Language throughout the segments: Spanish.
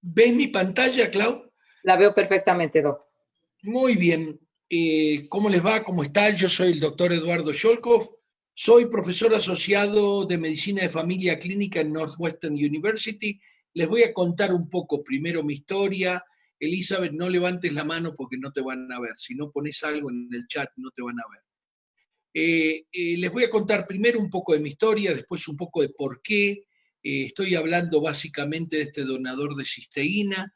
¿Ves mi pantalla, Clau? La veo perfectamente, Doc. Muy bien. ¿Cómo les va? ¿Cómo están? Yo soy el doctor Eduardo Sholkov. Soy profesor asociado de Medicina de Familia Clínica en Northwestern University. Les voy a contar un poco primero mi historia. Elizabeth, no levantes la mano porque no te van a ver. Si no pones algo en el chat, no te van a ver. Les voy a contar primero un poco de mi historia, después un poco de por qué estoy hablando básicamente de este donador de cisteína,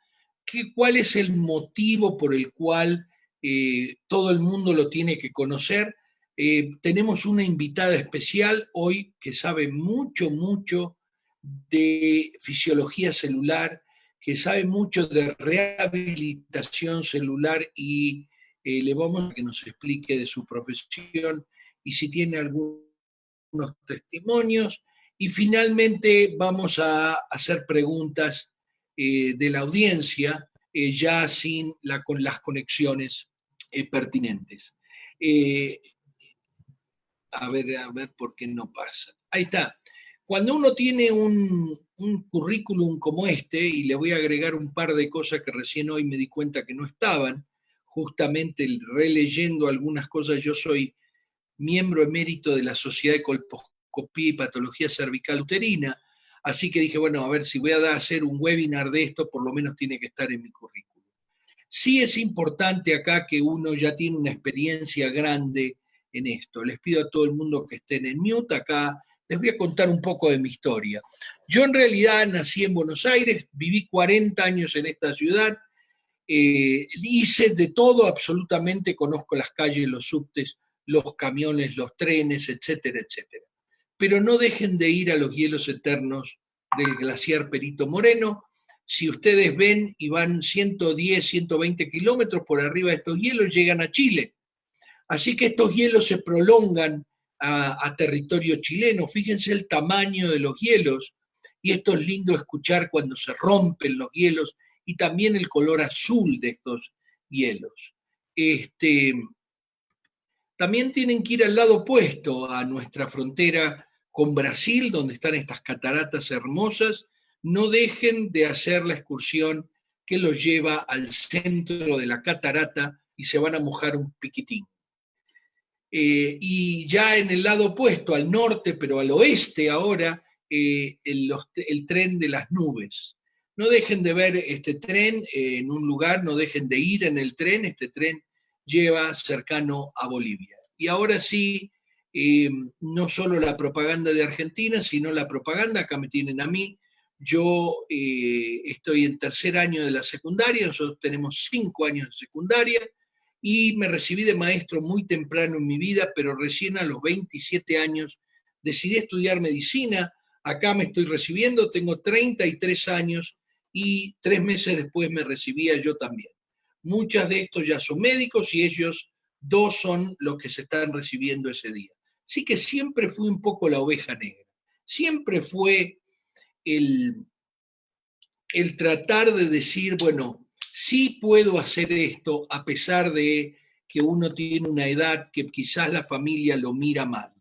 cuál es el motivo por el cual todo el mundo lo tiene que conocer. Tenemos una invitada especial hoy que sabe mucho, mucho de fisiología celular, que sabe mucho de rehabilitación celular y le vamos a que nos explique de su profesión y si tiene algunos testimonios. Y finalmente vamos a hacer preguntas de la audiencia, ya con las conexiones pertinentes. Eh, a ver por qué no pasa. Ahí está. Cuando uno tiene un currículum como este, y le voy a agregar un par de cosas que recién hoy me di cuenta que no estaban, justamente releyendo algunas cosas, yo soy miembro emérito de la Sociedad de Colposcopía y Patología Cervical Uterina, así que dije, bueno, a ver si voy a hacer un webinar de esto, por lo menos tiene que estar en mi currículum. Sí es importante acá que uno ya tiene una experiencia grande en esto. Les pido a todo el mundo que estén en mute acá. Les voy a contar un poco de mi historia. Yo en realidad nací en Buenos Aires, viví 40 años en esta ciudad, hice de todo absolutamente, conozco las calles, los subtes, los camiones, los trenes, etcétera, etcétera. Pero no dejen de ir a los hielos eternos del glaciar Perito Moreno. Si ustedes ven y van 110, 120 kilómetros por arriba de estos hielos, llegan a Chile. Así que estos hielos se prolongan a territorio chileno. Fíjense el tamaño de los hielos. Y esto es lindo escuchar cuando se rompen los hielos y también el color azul de estos hielos. También tienen que ir al lado opuesto a nuestra frontera con Brasil, donde están estas cataratas hermosas. No dejen de hacer la excursión que los lleva al centro de la catarata y se van a mojar un piquitín. Y ya en el lado opuesto, al norte, pero al oeste ahora, el tren de las nubes. No dejen de ver este tren en un lugar, no dejen de ir en el tren, este tren lleva cercano a Bolivia. Y ahora sí, no solo la propaganda de Argentina, sino la propaganda, acá me tienen a mí, yo estoy en tercer año de la secundaria, nosotros tenemos 5 años de secundaria, y me recibí de maestro muy temprano en mi vida, pero recién a los 27 años decidí estudiar medicina. Acá me estoy recibiendo, tengo 33 años y 3 meses después me recibía yo también. Muchas de estos ya son médicos y ellos dos son los que se están recibiendo ese día. Así que siempre fui un poco la oveja negra. Siempre fue el, el tratar de decir, bueno, sí puedo hacer esto a pesar de que uno tiene una edad que quizás la familia lo mira mal.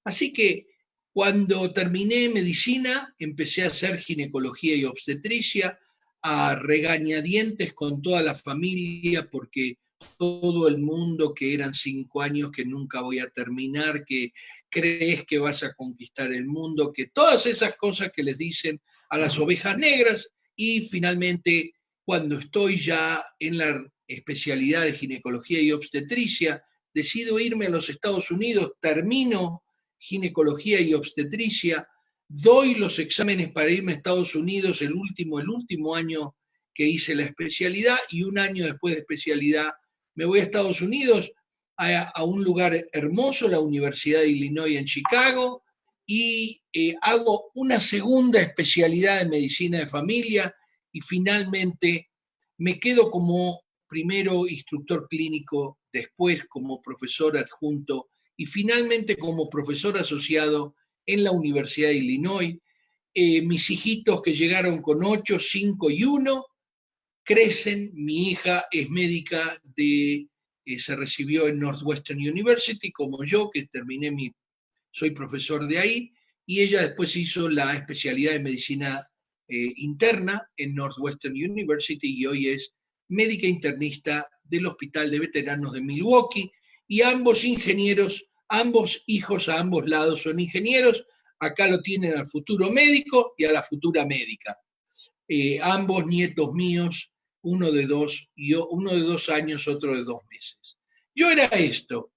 Así que cuando terminé medicina, empecé a hacer ginecología y obstetricia, a regañadientes con toda la familia, porque todo el mundo que eran 5 años que nunca voy a terminar, que crees que vas a conquistar el mundo, que todas esas cosas que les dicen a las ovejas negras, y finalmente cuando estoy ya en la especialidad de ginecología y obstetricia, decido irme a los Estados Unidos, termino ginecología y obstetricia, doy los exámenes para irme a Estados Unidos el último año que hice la especialidad, y un año después de especialidad me voy a Estados Unidos, a un lugar hermoso, la Universidad de Illinois en Chicago, y hago una segunda especialidad de medicina de familia y finalmente me quedo como primero instructor clínico, después como profesor adjunto y finalmente como profesor asociado en la Universidad de Illinois. Mis hijitos que llegaron con 8, 5 y 1 crecen. Mi hija es médica se recibió en Northwestern University, como yo, que soy profesor de ahí, y ella después hizo la especialidad de medicina interna en Northwestern University y hoy es médica internista del Hospital de Veteranos de Milwaukee, y ambos ingenieros, ambos hijos a ambos lados son ingenieros. Acá lo tienen al futuro médico y a la futura médica. Ambos nietos míos, uno de 2 años, otro de 2 meses. Yo era esto.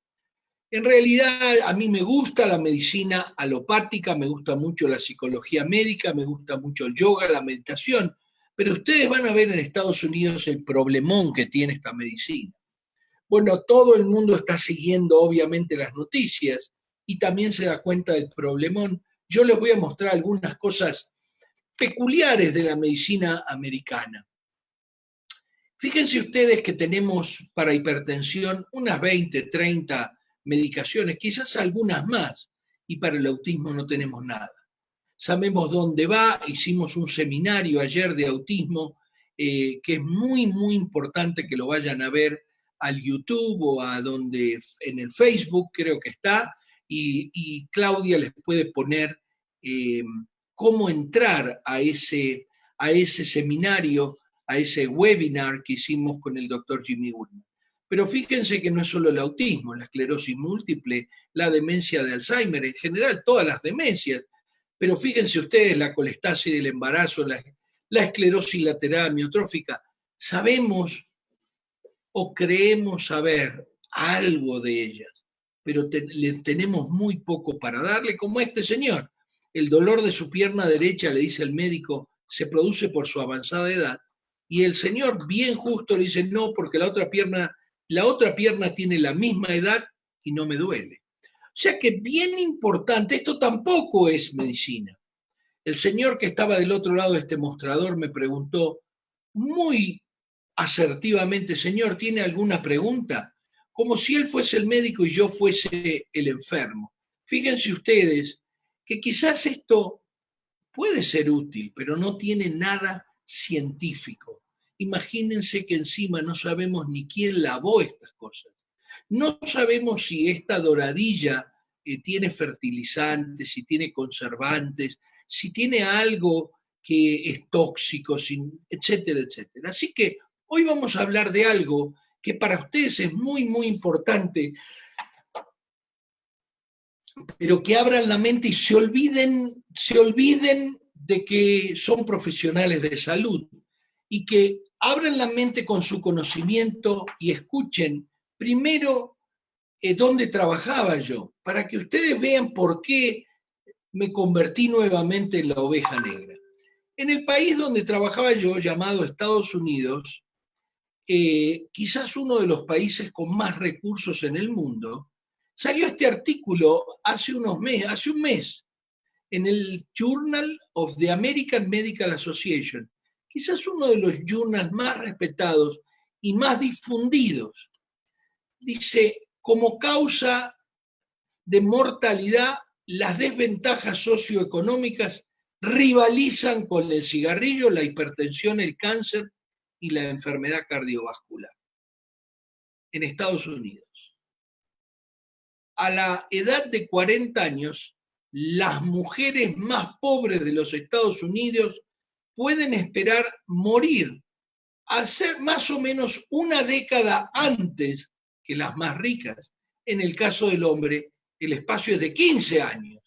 En realidad a mí me gusta la medicina alopática, me gusta mucho la psicología médica, me gusta mucho el yoga, la meditación, pero ustedes van a ver en Estados Unidos el problemón que tiene esta medicina. Bueno, todo el mundo está siguiendo obviamente las noticias y también se da cuenta del problemón. Yo les voy a mostrar algunas cosas peculiares de la medicina americana. Fíjense ustedes que tenemos para hipertensión unas 20, 30 medicaciones, quizás algunas más, y para el autismo no tenemos nada. Sabemos dónde va, hicimos un seminario ayer de autismo, que es muy, muy importante que lo vayan a ver al YouTube o a donde, en el Facebook creo que está, y Claudia les puede poner cómo entrar a ese seminario, a ese webinar que hicimos con el doctor Jimmy Goodman. Pero fíjense que no es solo el autismo, la esclerosis múltiple, la demencia de Alzheimer, en general todas las demencias, pero fíjense ustedes la colestasis del embarazo, la esclerosis lateral amiotrófica, sabemos o creemos saber algo de ellas, pero tenemos muy poco para darle, como este señor. El dolor de su pierna derecha, le dice el médico, se produce por su avanzada edad, y el señor bien justo le dice, no, porque la otra pierna tiene la misma edad y no me duele. O sea que bien importante, esto tampoco es medicina. El señor que estaba del otro lado de este mostrador me preguntó muy asertivamente, señor, ¿tiene alguna pregunta? Como si él fuese el médico y yo fuese el enfermo. Fíjense ustedes que quizás esto puede ser útil, pero no tiene nada científico. Imagínense que encima no sabemos ni quién lavó estas cosas. No sabemos si esta doradilla tiene fertilizantes, si tiene conservantes, si tiene algo que es tóxico, etcétera, etcétera. Así que hoy vamos a hablar de algo que para ustedes es muy, muy importante, pero que abran la mente y se olviden de que son profesionales de salud y que abran la mente con su conocimiento y escuchen primero dónde trabajaba yo, para que ustedes vean por qué me convertí nuevamente en la oveja negra. En el país donde trabajaba yo, llamado Estados Unidos, quizás uno de los países con más recursos en el mundo, salió este artículo hace un mes, en el Journal of the American Medical Association, quizás uno de los journals más respetados y más difundidos. Dice, como causa de mortalidad, las desventajas socioeconómicas rivalizan con el cigarrillo, la hipertensión, el cáncer y la enfermedad cardiovascular en Estados Unidos. A la edad de 40 años, las mujeres más pobres de los Estados Unidos pueden esperar morir a ser más o menos una década antes que las más ricas. En el caso del hombre, el espacio es de 15 años.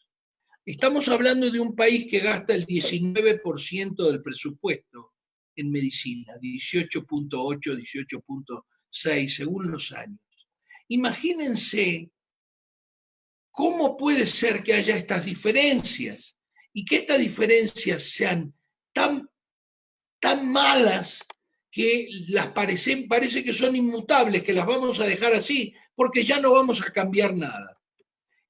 Estamos hablando de un país que gasta el 19% del presupuesto en medicina, 18.8, 18.6, según los años. Imagínense cómo puede ser que haya estas diferencias y que estas diferencias sean tan malas que parece que son inmutables, que las vamos a dejar así, porque ya no vamos a cambiar nada.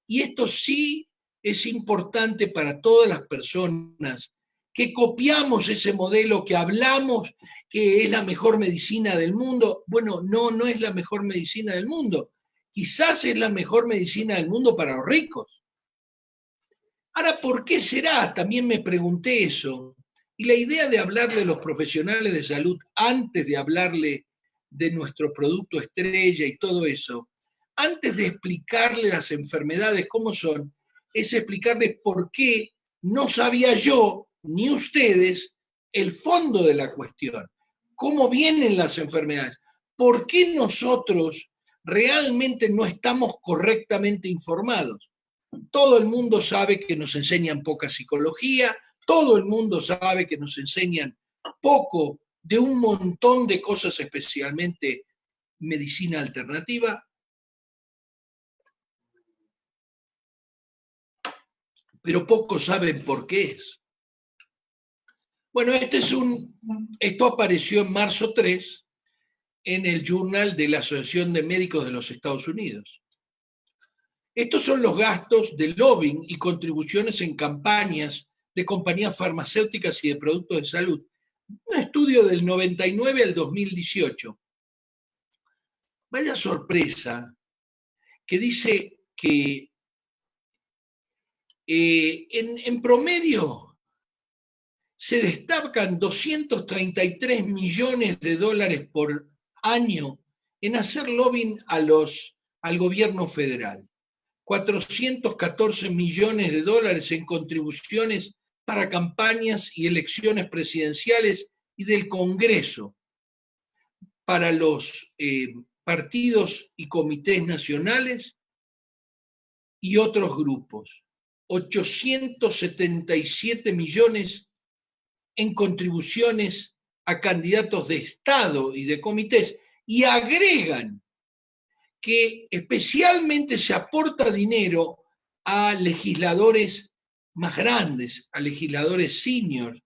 Y esto sí es importante para todas las personas que copiamos ese modelo, que hablamos que es la mejor medicina del mundo. Bueno, no es la mejor medicina del mundo. Quizás es la mejor medicina del mundo para los ricos. Ahora, ¿por qué será? También me pregunté eso. Y la idea de hablarle a los profesionales de salud antes de hablarle de nuestro producto estrella y todo eso, antes de explicarle las enfermedades cómo son, es explicarles por qué no sabía yo, ni ustedes, el fondo de la cuestión, cómo vienen las enfermedades, por qué nosotros realmente no estamos correctamente informados. Todo el mundo sabe que nos enseñan poca psicología, todo el mundo sabe que nos enseñan poco de un montón de cosas, especialmente medicina alternativa, pero pocos saben por qué es. Bueno, esto apareció en marzo 3 en el Journal de la Asociación de Médicos de los Estados Unidos. Estos son los gastos de lobbying y contribuciones en campañas de compañías farmacéuticas y de productos de salud. Un estudio del 99 al 2018. Vaya sorpresa, que dice que en promedio se destacan 233 millones de dólares por año en hacer lobbying al gobierno federal. 414 millones de dólares en contribuciones para campañas y elecciones presidenciales y del Congreso, para los partidos y comités nacionales y otros grupos. 877 millones en contribuciones a candidatos de Estado y de comités, y agregan que especialmente se aporta dinero a legisladores más grandes, a legisladores senior,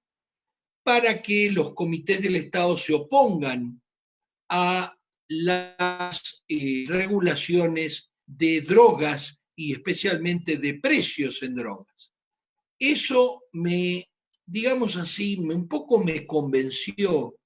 para que los comités del Estado se opongan a las regulaciones de drogas y especialmente de precios en drogas. Eso digamos así, un poco me convenció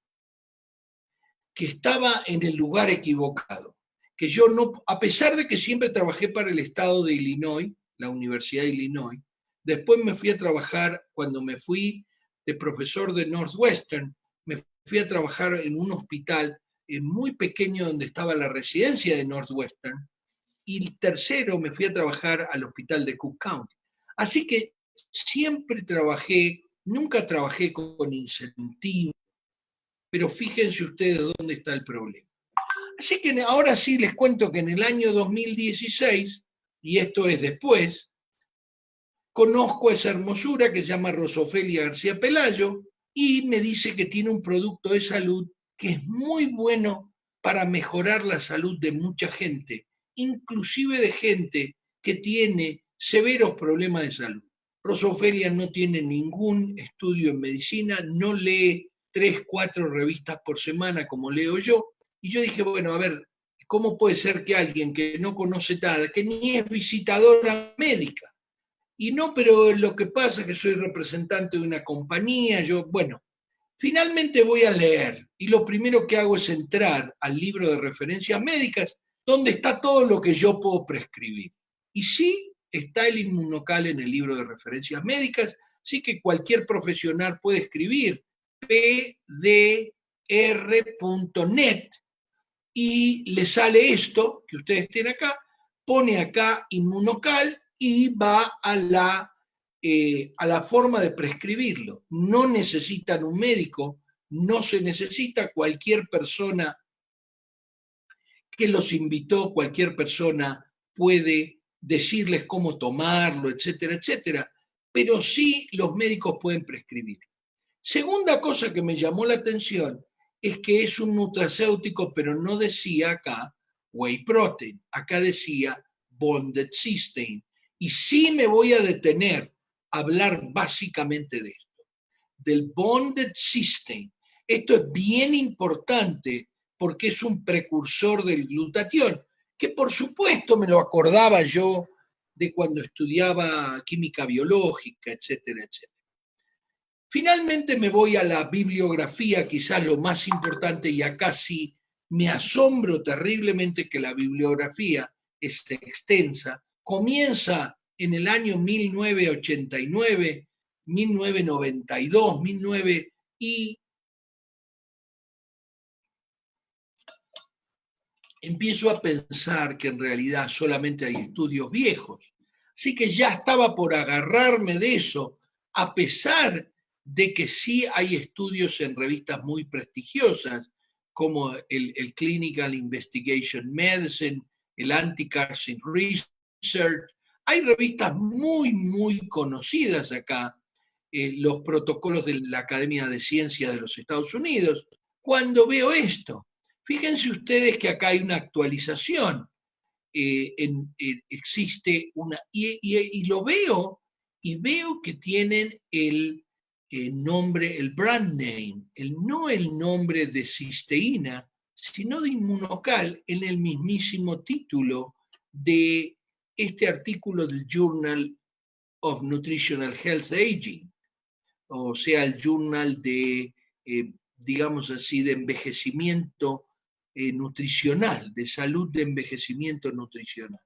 que estaba en el lugar equivocado, que yo no, a pesar de que siempre trabajé para el estado de Illinois, la Universidad de Illinois, después me fui a trabajar, cuando me fui de profesor de Northwestern, me fui a trabajar en un hospital muy pequeño donde estaba la residencia de Northwestern, y el tercero me fui a trabajar al hospital de Cook County. Así que siempre trabajé, nunca trabajé con incentivos, pero fíjense ustedes dónde está el problema. Así que ahora sí les cuento que en el año 2016, y esto es después, conozco a esa hermosura que se llama Rosofelia García Pelayo y me dice que tiene un producto de salud que es muy bueno para mejorar la salud de mucha gente, inclusive de gente que tiene severos problemas de salud. Rosofelia no tiene ningún estudio en medicina, no lee 3, 4 revistas por semana como leo yo, y yo dije, bueno, a ver, ¿cómo puede ser que alguien que no conoce nada, que ni es visitadora médica, y no, pero lo que pasa es que soy representante de una compañía, bueno, finalmente voy a leer y lo primero que hago es entrar al libro de referencias médicas donde está todo lo que yo puedo prescribir. Y sí, está el Inmunocal en el libro de referencias médicas, sí que cualquier profesional puede escribir pdr.net y le sale esto que ustedes tienen acá, pone acá Inmunocal y va a la forma de prescribirlo. No necesitan un médico, no se necesita, cualquier persona que los invitó, cualquier persona puede decirles cómo tomarlo, etcétera, etcétera, pero sí los médicos pueden prescribir. Segunda cosa que me llamó la atención es que es un nutracéutico, pero no decía acá whey protein, acá decía bonded cysteine. Y sí me voy a detener a hablar básicamente de esto, del bonded cysteine. Esto es bien importante porque es un precursor del glutatión, que por supuesto me lo acordaba yo de cuando estudiaba química biológica, etcétera, etcétera. Finalmente me voy a la bibliografía, quizás lo más importante, y acá sí me asombro terriblemente que la bibliografía es extensa. Comienza en el año 1989, 1992, 19 y empiezo a pensar que en realidad solamente hay estudios viejos. Así que ya estaba por agarrarme de eso, a pesar de que sí hay estudios en revistas muy prestigiosas, como el Clinical Investigation Medicine, el Anti-Carcinoid Research. Hay revistas muy, muy conocidas acá, los protocolos de la Academia de Ciencias de los Estados Unidos. Cuando veo esto, fíjense ustedes que acá hay una actualización, existe una, y lo veo, y veo que tienen el nombre, el brand name, no el nombre de cisteína, sino de Inmunocal en el mismísimo título de este artículo del Journal of Nutritional Health Aging, o sea, el journal de, digamos así, de envejecimiento nutricional, de salud de envejecimiento nutricional.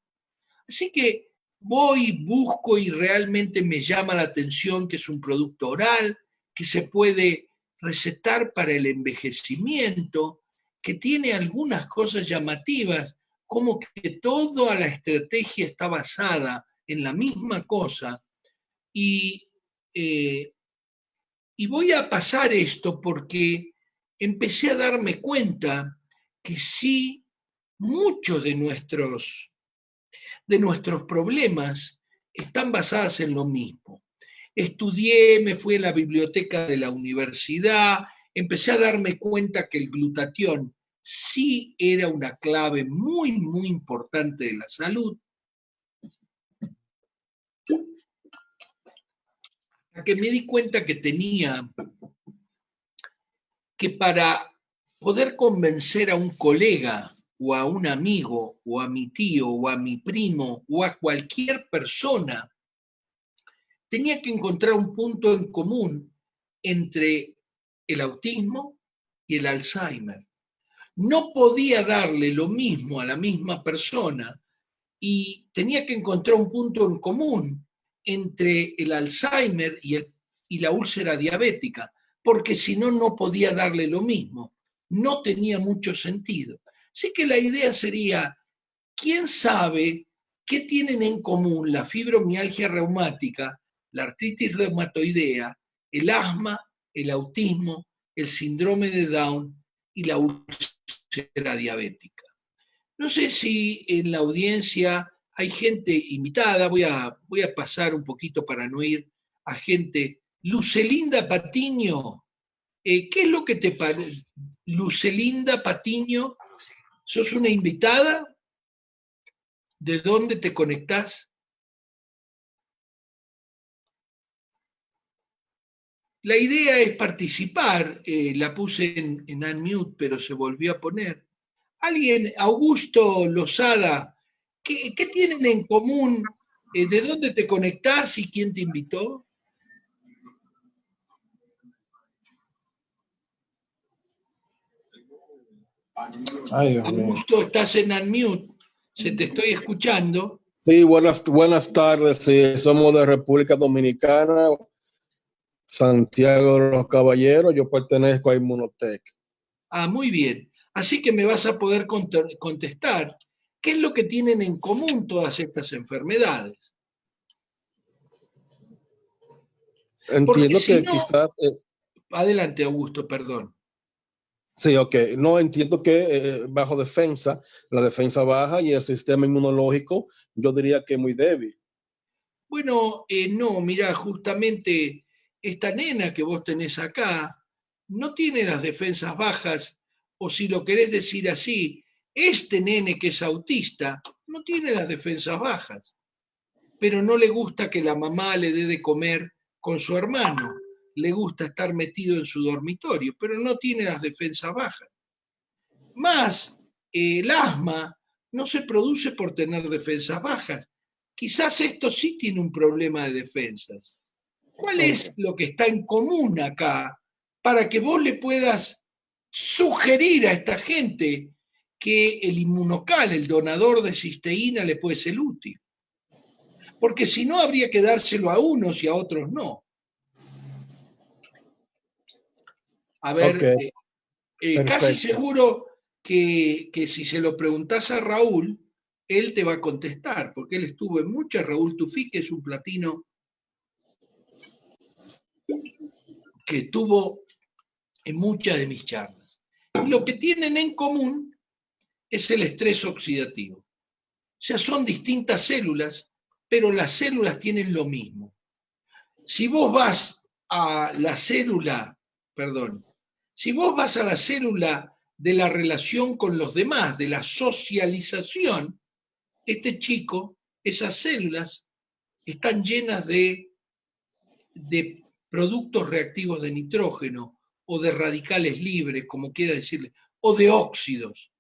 Así que voy, busco y realmente me llama la atención que es un producto oral, que se puede recetar para el envejecimiento, que tiene algunas cosas llamativas, como que toda la estrategia está basada en la misma cosa. Y, eh, y voy a pasar esto porque empecé a darme cuenta que sí, muchos de nuestros problemas están basadas en lo mismo. Estudié, me fui a la biblioteca de la universidad, empecé a darme cuenta que el glutatión sí era una clave muy, muy importante de la salud. A que me di cuenta que tenía que para poder convencer a un colega o a un amigo o a mi tío o a mi primo o a cualquier persona, tenía que encontrar un punto en común entre el autismo y el Alzheimer. No podía darle lo mismo a la misma persona y tenía que encontrar un punto en común entre el Alzheimer y la úlcera diabética, porque si no, no podía darle lo mismo. No tenía mucho sentido. Así que la idea sería, ¿quién sabe qué tienen en común la fibromialgia reumática, la artritis reumatoidea, el asma, el autismo, el síndrome de Down y la úlcera diabética? No sé si en la audiencia hay gente invitada, voy a pasar un poquito para no ir a gente. Lucelinda Patiño, ¿qué es lo que te parece? Lucelinda Patiño, ¿sos una invitada? ¿De dónde te conectás? La idea es participar, la puse en unmute, pero se volvió a poner. Alguien, Augusto Lozada, ¿qué tienen en común? ¿De dónde te conectás y quién te invitó? Ay, Dios mío. Augusto, estás en unmute, se te estoy escuchando. Sí, buenas tardes. Sí, somos de República Dominicana, Santiago de los Caballeros. Yo pertenezco a Inmunotech. Ah, muy bien. Así que me vas a poder contestar qué es lo que tienen en común todas estas enfermedades. Porque Entiendo si que no, quizás, adelante Augusto, perdón. sí, ok. No, entiendo que bajo defensa, la defensa baja y el sistema inmunológico, yo diría que es muy débil. Bueno, no, mira, justamente esta nena que vos tenés acá no tiene las defensas bajas, o si lo querés decir así, este nene que es autista no tiene las defensas bajas, pero no le gusta que la mamá le dé de comer con su hermano, le gusta estar metido en su dormitorio, pero no tiene las defensas bajas. Más, el asma no se produce por tener defensas bajas. Quizás esto sí tiene un problema de defensas. ¿Cuál es lo que está en común acá para que vos le puedas sugerir a esta gente que el Inmunocal, el donador de cisteína, le puede ser útil? Porque si no, habría que dárselo a unos y a otros no. A ver, Ok, casi perfecto. seguro que si se lo preguntás a Raúl, él te va a contestar, porque él estuvo en muchas. Raúl Tufí, que es un platino que tuvo en muchas de mis charlas. Lo que tienen en común es el estrés oxidativo. O sea, son distintas células, pero las células tienen lo mismo. Si vos vas a la célula, si vos vas a la célula de la relación con los demás, de la socialización, este chico, esas células están llenas de productos reactivos de nitrógeno o de radicales libres, como quiera decirle, o de óxidos.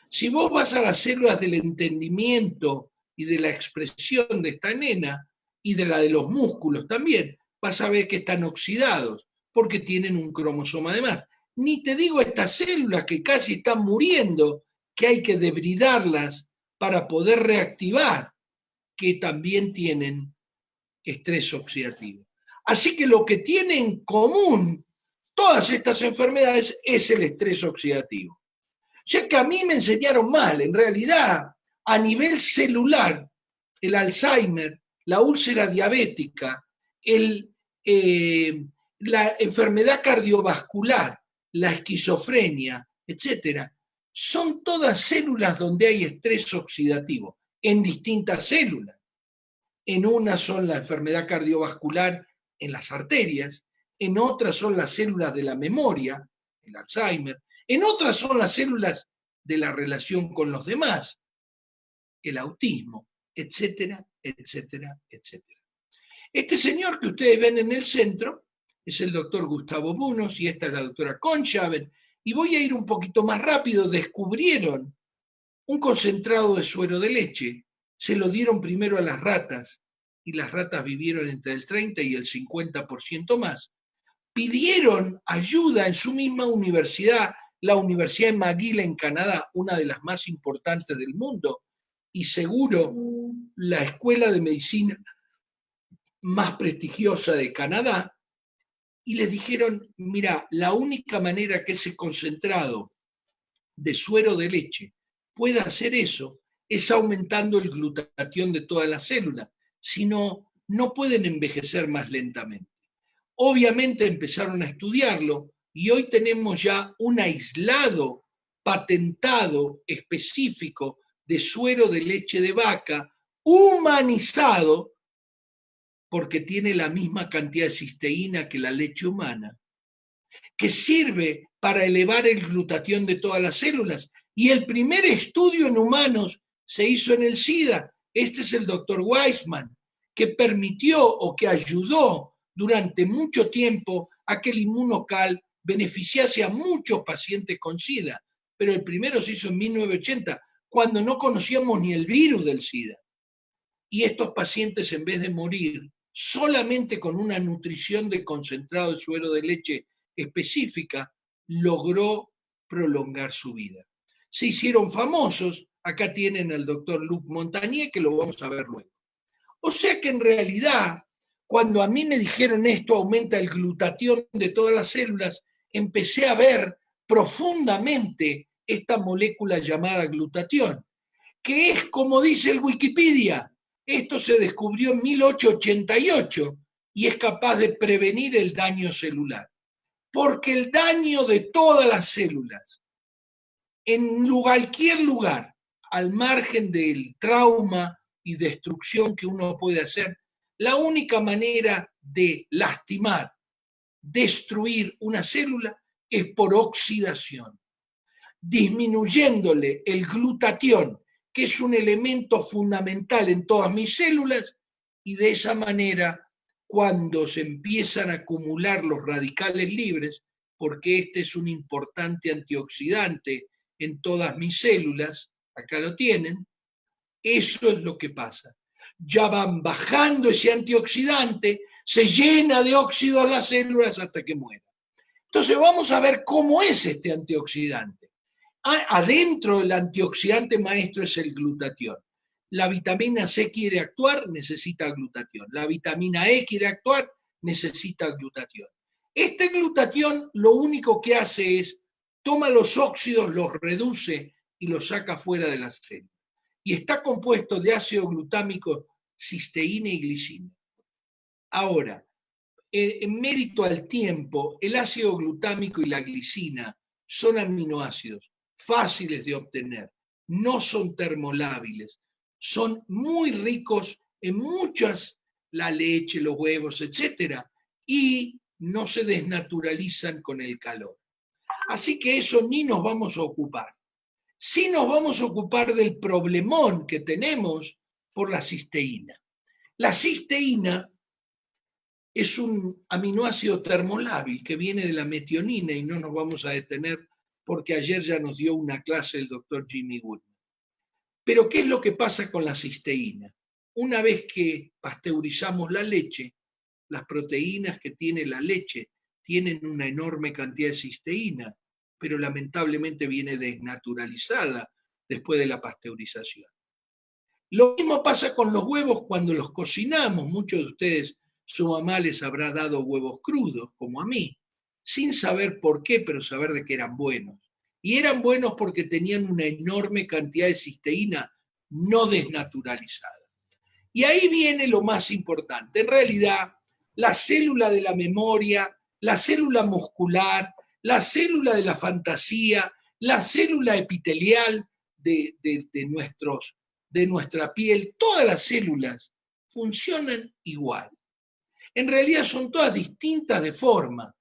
Si vos vas a las células del entendimiento y de la expresión de esta nena y de la de los músculos también, vas a ver que están oxidados porque tienen un cromosoma de más. Ni te digo estas células que casi están muriendo, que hay que debridarlas para poder reactivar, que también tienen estrés oxidativo. Así que lo que tienen en común todas estas enfermedades es el estrés oxidativo. Ya que a mí me enseñaron mal, en realidad, a nivel celular, el Alzheimer, la úlcera diabética, la enfermedad cardiovascular, la esquizofrenia, etcétera, son todas células donde hay estrés oxidativo, en distintas células. En una son la enfermedad cardiovascular en las arterias, en otras son las células de la memoria, el Alzheimer, en otras son las células de la relación con los demás, el autismo, etcétera, etcétera, etcétera. Este señor que ustedes ven en el centro es el doctor Gustavo Bunos y esta es la doctora Conschaven. Y voy a ir un poquito más rápido. Descubrieron un concentrado de suero de leche. Se lo dieron primero a las ratas y las ratas vivieron entre el 30 y el 50% más. Pidieron ayuda en su misma universidad, la Universidad de McGill en Canadá, una de las más importantes del mundo, y seguro la escuela de medicina más prestigiosa de Canadá, y les dijeron, mira, la única manera que ese concentrado de suero de leche pueda hacer eso es aumentando el glutatión de todas las células, si no, no pueden envejecer más lentamente. Obviamente empezaron a estudiarlo y hoy tenemos ya un aislado patentado específico de suero de leche de vaca humanizado porque tiene la misma cantidad de cisteína que la leche humana, que sirve para elevar el glutatión de todas las células. Y el primer estudio en humanos se hizo en el SIDA. Este es el doctor Weissman, que permitió o que ayudó durante mucho tiempo a que el Inmunocal beneficiase a muchos pacientes con SIDA. Pero el primero se hizo en 1980, cuando no conocíamos ni el virus del SIDA. Y estos pacientes, en vez de morir solamente con una nutrición de concentrado de suero de leche específica, logró prolongar su vida. Se hicieron famosos, acá tienen al doctor Luc Montagnier, que lo vamos a ver luego. O sea que en realidad, cuando a mí me dijeron esto aumenta el glutatión de todas las células, empecé a ver profundamente esta molécula llamada glutatión, que es como dice el Wikipedia, esto se descubrió en 1888 y es capaz de prevenir el daño celular. Porque el daño de todas las células, en cualquier lugar, al margen del trauma y destrucción que uno puede hacer, la única manera de lastimar, destruir una célula es por oxidación, disminuyéndole el glutatión, que es un elemento fundamental en todas mis células, y de esa manera, cuando se empiezan a acumular los radicales libres, porque este es un importante antioxidante en todas mis células, acá lo tienen, eso es lo que pasa. Ya van bajando ese antioxidante, se llena de óxidos las células hasta que mueren. Entonces vamos a ver cómo es este antioxidante. Adentro del antioxidante maestro es el glutatión. La vitamina C quiere actuar, necesita glutatión. La vitamina E quiere actuar, necesita glutatión. Este glutatión lo único que hace es toma los óxidos, los reduce y los saca fuera de la célula. Y está compuesto de ácido glutámico, cisteína y glicina. Ahora, en mérito al tiempo, el ácido glutámico y la glicina son aminoácidos fáciles de obtener, no son termolábiles, son muy ricos en muchas, la leche, los huevos, etcétera, y no se desnaturalizan con el calor. Así que eso ni nos vamos a ocupar. Sí nos vamos a ocupar del problemón que tenemos por la cisteína. La cisteína es un aminoácido termolábil que viene de la metionina y no nos vamos a detener porque ayer ya nos dio una clase el doctor Jimmy Goodman. Pero ¿qué es lo que pasa con la cisteína? Una vez que pasteurizamos la leche, las proteínas que tiene la leche tienen una enorme cantidad de cisteína, pero lamentablemente viene desnaturalizada después de la pasteurización. Lo mismo pasa con los huevos cuando los cocinamos. Muchos de ustedes, su mamá les habrá dado huevos crudos, como a mí, sin saber por qué, pero saber de que eran buenos. Y eran buenos porque tenían una enorme cantidad de cisteína no desnaturalizada. Y ahí viene lo más importante. En realidad, la célula de la memoria, la célula muscular, la célula de la fantasía, la célula epitelial de nuestra piel, todas las células funcionan igual. En realidad son todas distintas de forma,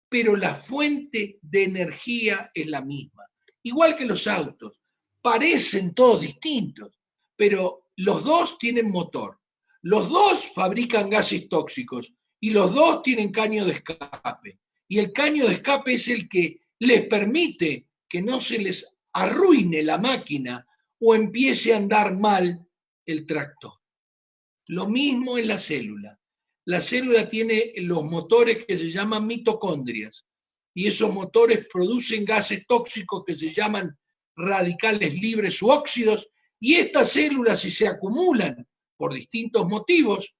pero la fuente de energía es la misma. Igual que los autos, parecen todos distintos, pero los dos tienen motor, los dos fabrican gases tóxicos y los dos tienen caño de escape. Y el caño de escape es el que les permite que no se les arruine la máquina o empiece a andar mal el tractor. Lo mismo en la célula. La célula tiene los motores que se llaman mitocondrias y esos motores producen gases tóxicos que se llaman radicales libres u óxidos, y estas células, si se acumulan por distintos motivos,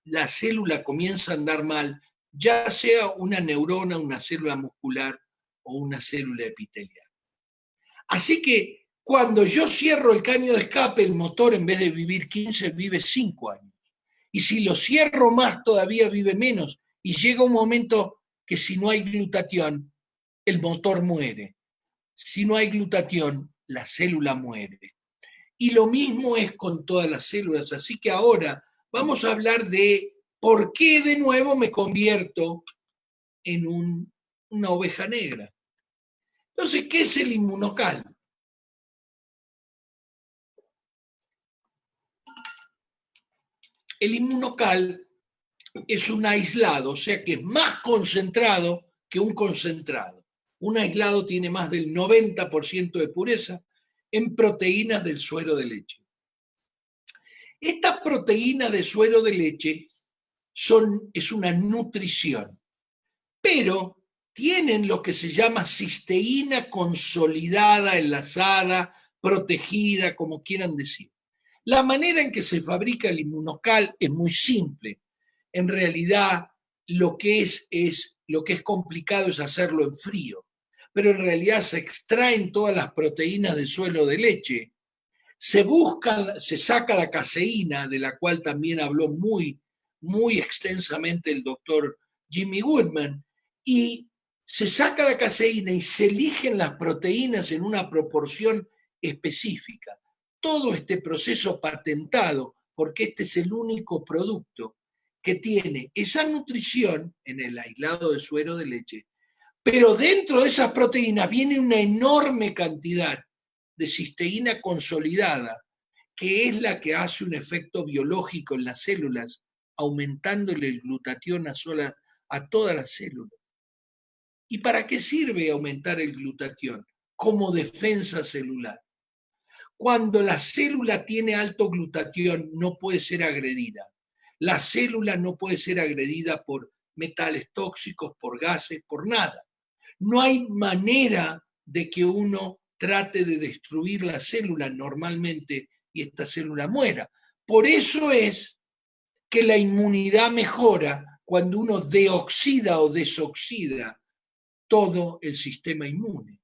la célula comienza a andar mal, ya sea una neurona, una célula muscular o una célula epitelial. Así que cuando yo cierro el caño de escape, el motor en vez de vivir 15 vive 5 años. Y si lo cierro más, todavía vive menos. Y llega un momento que si no hay glutatión, el motor muere. Si no hay glutatión, la célula muere. Y lo mismo es con todas las células. Así que ahora vamos a hablar de por qué de nuevo me convierto en una oveja negra. Entonces, ¿qué es el inmunocal? El inmunocal es un aislado, o sea que es más concentrado que un concentrado. Un aislado tiene más del 90% de pureza en proteínas del suero de leche. Estas proteínas de suero de leche es una nutrición, pero tienen lo que se llama cisteína consolidada, enlazada, protegida, como quieran decir. La manera en que se fabrica el inmunocal es muy simple. En realidad, lo que es complicado es hacerlo en frío, pero en realidad se extraen todas las proteínas del suero de leche, se saca la caseína, de la cual también habló muy, muy extensamente el doctor Jimmy Goodman, y se saca la caseína y se eligen las proteínas en una proporción específica. Todo este proceso patentado, porque este es el único producto que tiene esa nutrición en el aislado de suero de leche, pero dentro de esas proteínas viene una enorme cantidad de cisteína consolidada, que es la que hace un efecto biológico en las células, aumentándole el glutatión a todas las células. ¿Y para qué sirve aumentar el glutatión? Como defensa celular. Cuando la célula tiene alto glutatión, no puede ser agredida. La célula no puede ser agredida por metales tóxicos, por gases, por nada. No hay manera de que uno trate de destruir la célula normalmente y esta célula muera. Por eso es que la inmunidad mejora cuando uno deoxida o desoxida todo el sistema inmune.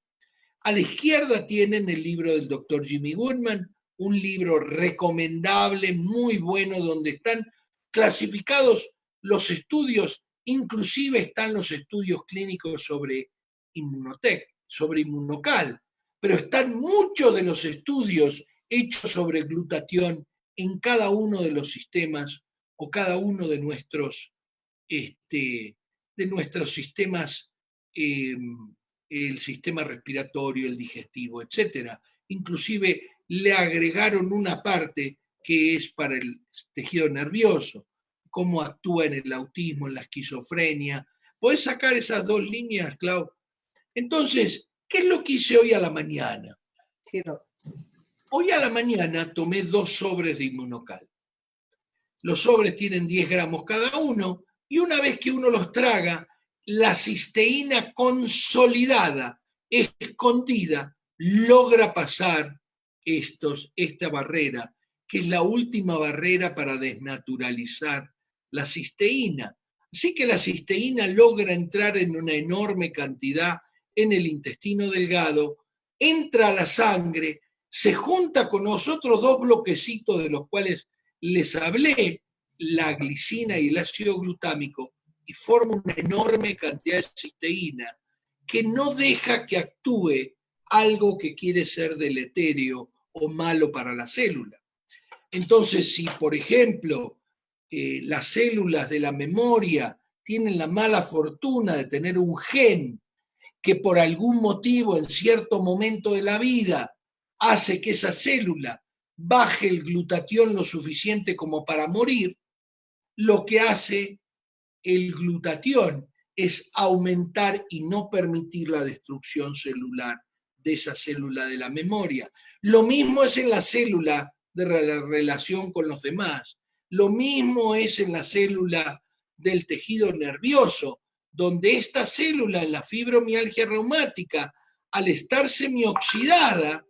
A la izquierda tienen el libro del doctor Jimmy Goodman, un libro recomendable, muy bueno, donde están clasificados los estudios, inclusive están los estudios clínicos sobre Inmunotec, sobre Inmunocal, pero están muchos de los estudios hechos sobre glutatión en cada uno de los sistemas o cada uno de nuestros sistemas, el sistema respiratorio, el digestivo, etc. Inclusive le agregaron una parte que es para el tejido nervioso, cómo actúa en el autismo, en la esquizofrenia. ¿Podés sacar esas dos líneas, Clau? Entonces, ¿qué es lo que hice hoy a la mañana? Sí, doctor. Hoy a la mañana tomé 2 sobres de Inmunocal. Los sobres tienen 10 gramos cada uno, y una vez que uno los traga, la cisteína consolidada, escondida, logra pasar esta barrera, que es la última barrera para desnaturalizar la cisteína. Así que la cisteína logra entrar en una enorme cantidad en el intestino delgado, entra a la sangre, se junta con los otros 2 bloquecitos de los cuales les hablé, la glicina y el ácido glutámico, y forma una enorme cantidad de cisteína que no deja que actúe algo que quiere ser deleterio o malo para la célula. Entonces, si por ejemplo las células de la memoria tienen la mala fortuna de tener un gen que por algún motivo en cierto momento de la vida hace que esa célula baje el glutatión lo suficiente como para morir, lo que hace el glutatión es aumentar y no permitir la destrucción celular de esa célula de la memoria. Lo mismo es en la célula de la relación con los demás. Lo mismo es en la célula del tejido nervioso, donde esta célula en la fibromialgia reumática, al estar semioxidada,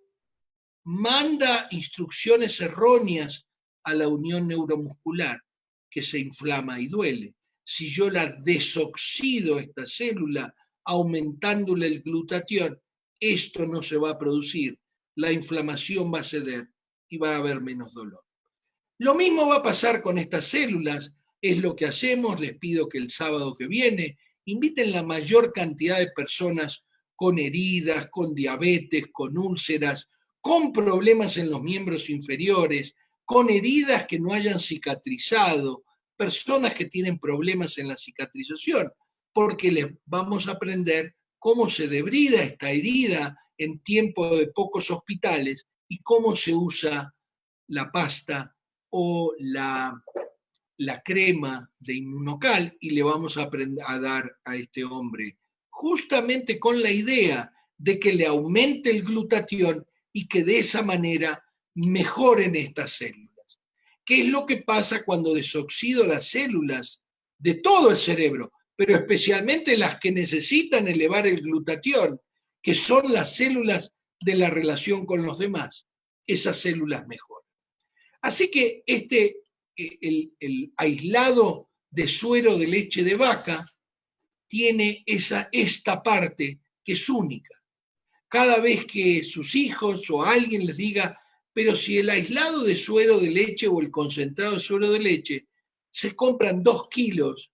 manda instrucciones erróneas a la unión neuromuscular, que se inflama y duele. Si yo la desoxido esta célula, aumentándole el glutatión, esto no se va a producir. La inflamación va a ceder y va a haber menos dolor. Lo mismo va a pasar con estas células, es lo que hacemos. Les pido que el sábado que viene inviten la mayor cantidad de personas con heridas, con diabetes, con úlceras, con problemas en los miembros inferiores, con heridas que no hayan cicatrizado, personas que tienen problemas en la cicatrización, porque les vamos a aprender cómo se debrida esta herida en tiempo de pocos hospitales y cómo se usa la pasta o la crema de Inmunocal, y le vamos a dar a este hombre justamente con la idea de que le aumente el glutatión y que de esa manera mejoren estas células. ¿Qué es lo que pasa cuando desoxido las células de todo el cerebro, pero especialmente las que necesitan elevar el glutatión, que son las células de la relación con los demás? Esas células mejoran. Así que el aislado de suero de leche de vaca tiene esta parte que es única. Cada vez que sus hijos o alguien les diga, pero si el aislado de suero de leche o el concentrado de suero de leche se compran 2 kilos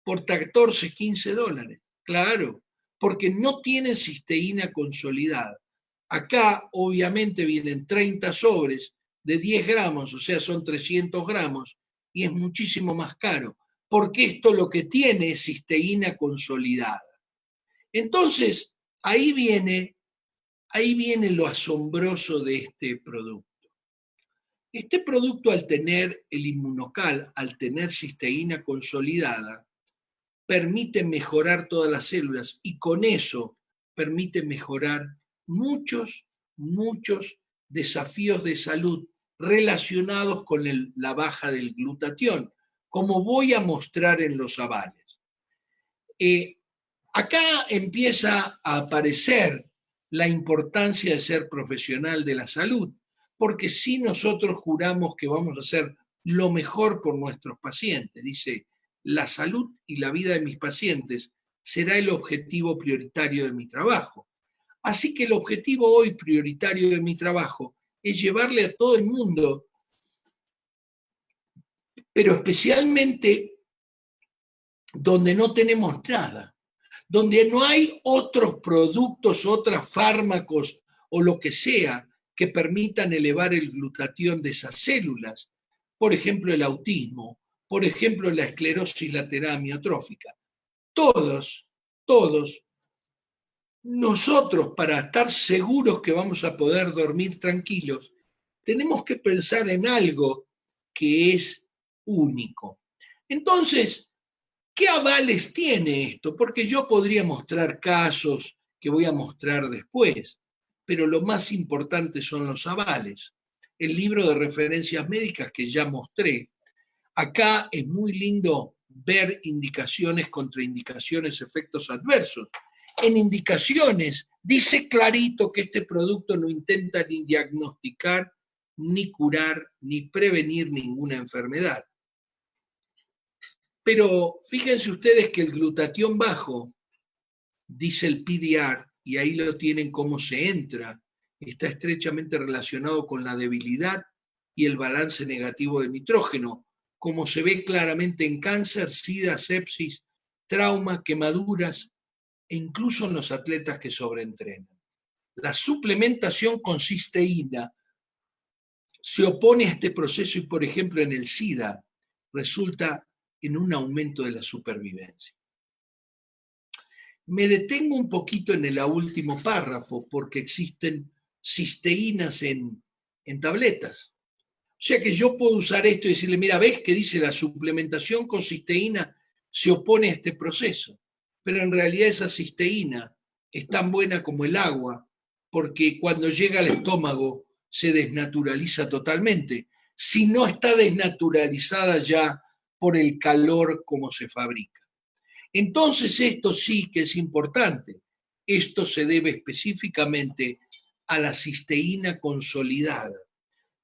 por 14, 15 dólares. Claro, porque no tienen cisteína consolidada. Acá obviamente vienen 30 sobres de 10 gramos, o sea, son 300 gramos, y es muchísimo más caro, porque esto lo que tiene es cisteína consolidada. Entonces, ahí viene lo asombroso de este producto. Este producto, al tener el Inmunocal, al tener cisteína consolidada, permite mejorar todas las células y con eso permite mejorar muchos desafíos de salud relacionados con la baja del glutatión, como voy a mostrar en los avales. Acá empieza a aparecer la importancia de ser profesional de la salud, porque si nosotros juramos que vamos a hacer lo mejor por nuestros pacientes, dice, la salud y la vida de mis pacientes será el objetivo prioritario de mi trabajo. Así que el objetivo hoy prioritario de mi trabajo es llevarle a todo el mundo, pero especialmente donde no tenemos nada, donde no hay otros productos, otros fármacos o lo que sea que permitan elevar el glutatión de esas células, por ejemplo el autismo, por ejemplo la esclerosis lateral amiotrófica. Todos, nosotros para estar seguros que vamos a poder dormir tranquilos, tenemos que pensar en algo que es único. Entonces, ¿qué avales tiene esto? Porque yo podría mostrar casos que voy a mostrar después, pero lo más importante son los avales. El libro de referencias médicas que ya mostré. Acá es muy lindo ver indicaciones, contraindicaciones, efectos adversos. En indicaciones dice clarito que este producto no intenta ni diagnosticar, ni curar, ni prevenir ninguna enfermedad. Pero fíjense ustedes que el glutatión bajo, dice el PDR, y ahí lo tienen cómo se entra, está estrechamente relacionado con la debilidad y el balance negativo de nitrógeno, como se ve claramente en cáncer, sida, sepsis, trauma, quemaduras e incluso en los atletas que sobreentrenan. La suplementación con cisteína se opone a este proceso y, por ejemplo, en el SIDA resulta en un aumento de la supervivencia. Me detengo un poquito en el último párrafo porque existen cisteínas en tabletas. O sea que yo puedo usar esto y decirle, mira, ¿ves que dice la suplementación con cisteína se opone a este proceso? Pero en realidad esa cisteína es tan buena como el agua porque cuando llega al estómago se desnaturaliza totalmente. Si no está desnaturalizada ya por el calor como se fabrica. Entonces esto sí que es importante. Esto se debe específicamente a la cisteína consolidada.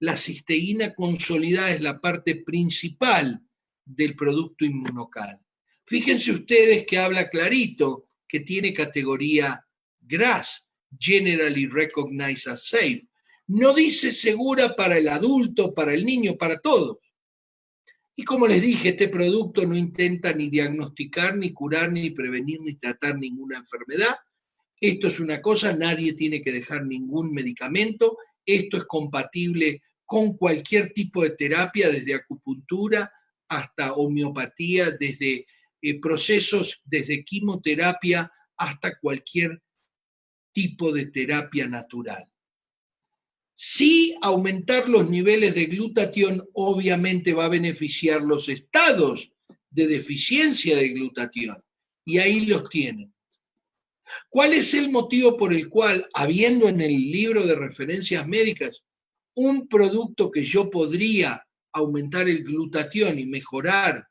La cisteína consolidada es la parte principal del producto inmunocal. Fíjense ustedes que habla clarito que tiene categoría GRAS, Generally Recognized as Safe. No dice segura para el adulto, para el niño, para todos. Y como les dije, este producto no intenta ni diagnosticar, ni curar, ni prevenir, ni tratar ninguna enfermedad. Esto es una cosa, nadie tiene que dejar ningún medicamento. Esto es compatible con cualquier tipo de terapia, desde acupuntura hasta homeopatía, desde procesos, desde quimioterapia hasta cualquier tipo de terapia natural. Sí, aumentar los niveles de glutatión obviamente va a beneficiar los estados de deficiencia de glutatión. Y ahí los tienen. ¿Cuál es el motivo por el cual, habiendo en el libro de referencias médicas un producto que yo podría aumentar el glutatión y mejorar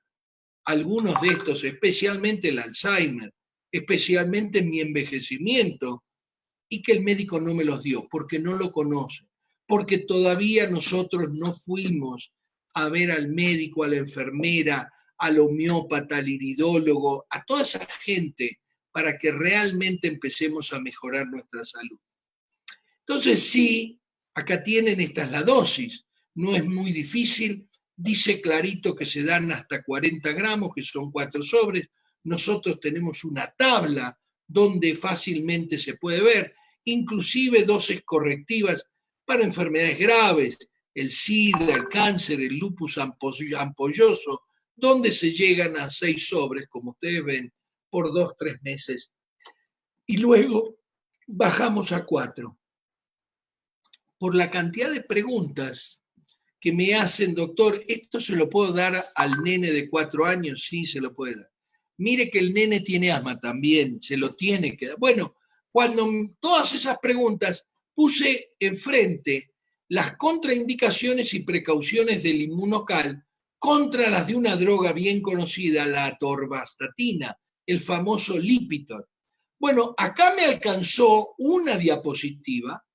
algunos de estos, especialmente el Alzheimer, especialmente mi envejecimiento, y que el médico no me los dio? Porque no lo conoce. Porque todavía nosotros no fuimos a ver al médico, a la enfermera, al homeópata, al iridólogo, a toda esa gente para que realmente empecemos a mejorar nuestra salud. Entonces sí, acá tienen, esta es la dosis, no es muy difícil, dice clarito que se dan hasta 40 gramos, que son 4 sobres, nosotros tenemos una tabla donde fácilmente se puede ver, inclusive dosis correctivas para enfermedades graves, el SIDA, el cáncer, el lupus ampolloso, donde se llegan a 6 sobres, como ustedes ven, por 2-3 meses. Y luego bajamos a 4. Por la cantidad de preguntas que me hacen, doctor, ¿esto se lo puedo dar al nene de 4 años? Sí, se lo puede dar. Mire que el nene tiene asma también, se lo tiene que dar. Bueno, cuando todas esas preguntas puse enfrente las contraindicaciones y precauciones del inmunocal contra las de una droga bien conocida, la atorvastatina, el famoso Lipitor. Bueno, acá me alcanzó una diapositiva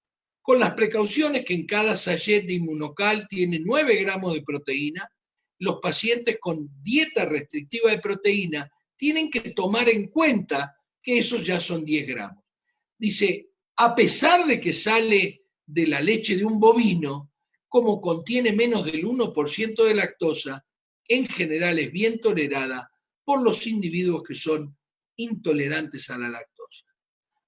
con las precauciones que en cada sachet de inmunocal tiene 9 gramos de proteína. Los pacientes con dieta restrictiva de proteína tienen que tomar en cuenta que esos ya son 10 gramos. Dice, a pesar de que sale de la leche de un bovino, como contiene menos del 1% de lactosa, en general es bien tolerada por los individuos que son intolerantes a la lactosa.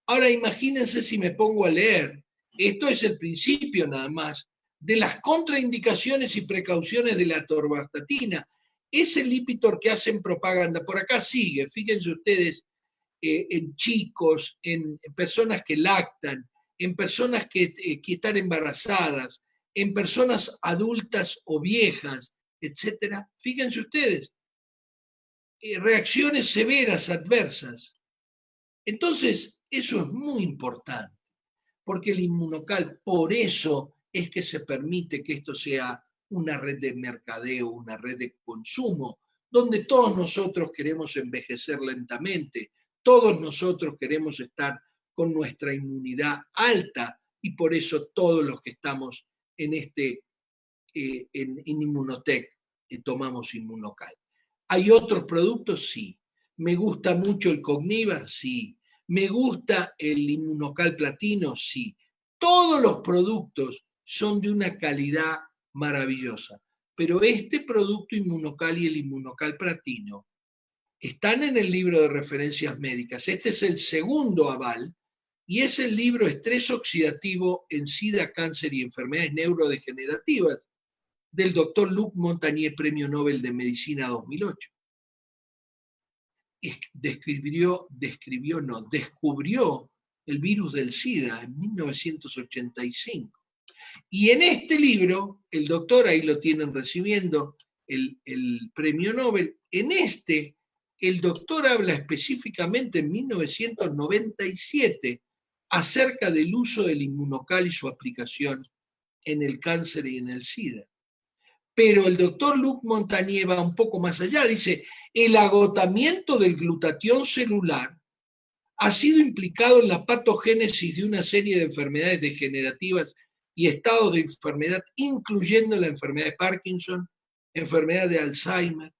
Ahora imagínense si me pongo a leer, esto es el principio nada más, de las contraindicaciones y precauciones de la atorvastatina. Es el Lipitor que hacen propaganda, por acá sigue, fíjense ustedes, en chicos, en personas que lactan, en personas que están embarazadas, en personas adultas o viejas, etc. Fíjense ustedes, reacciones severas, adversas. Entonces, eso es muy importante, porque el inmunocal, por eso es que se permite que esto sea una red de mercadeo, una red de consumo, donde todos nosotros queremos envejecer lentamente, todos nosotros queremos estar con nuestra inmunidad alta, y por eso todos los que estamos en en Inmunotech tomamos inmunocal. ¿Hay otros productos? Sí. ¿Me gusta mucho el Cogniva? Sí. ¿Me gusta el Inmunocal Platino? Sí. Todos los productos son de una calidad maravillosa, pero este producto Inmunocal y el Inmunocal Platino están en el libro de referencias médicas. Este es el segundo aval y es el libro Estrés oxidativo en SIDA, cáncer y enfermedades neurodegenerativas del doctor Luc Montagnier, Premio Nobel de Medicina 2008. Descubrió el virus del SIDA en 1985. Y en este libro, el doctor, ahí lo tienen recibiendo el Premio Nobel, el doctor habla específicamente en 1997 acerca del uso del inmunocal y su aplicación en el cáncer y en el SIDA. Pero el doctor Luc Montagnier va un poco más allá, dice, el agotamiento del glutatión celular ha sido implicado en la patogénesis de una serie de enfermedades degenerativas y estados de enfermedad, incluyendo la enfermedad de Parkinson, enfermedad de Alzheimer,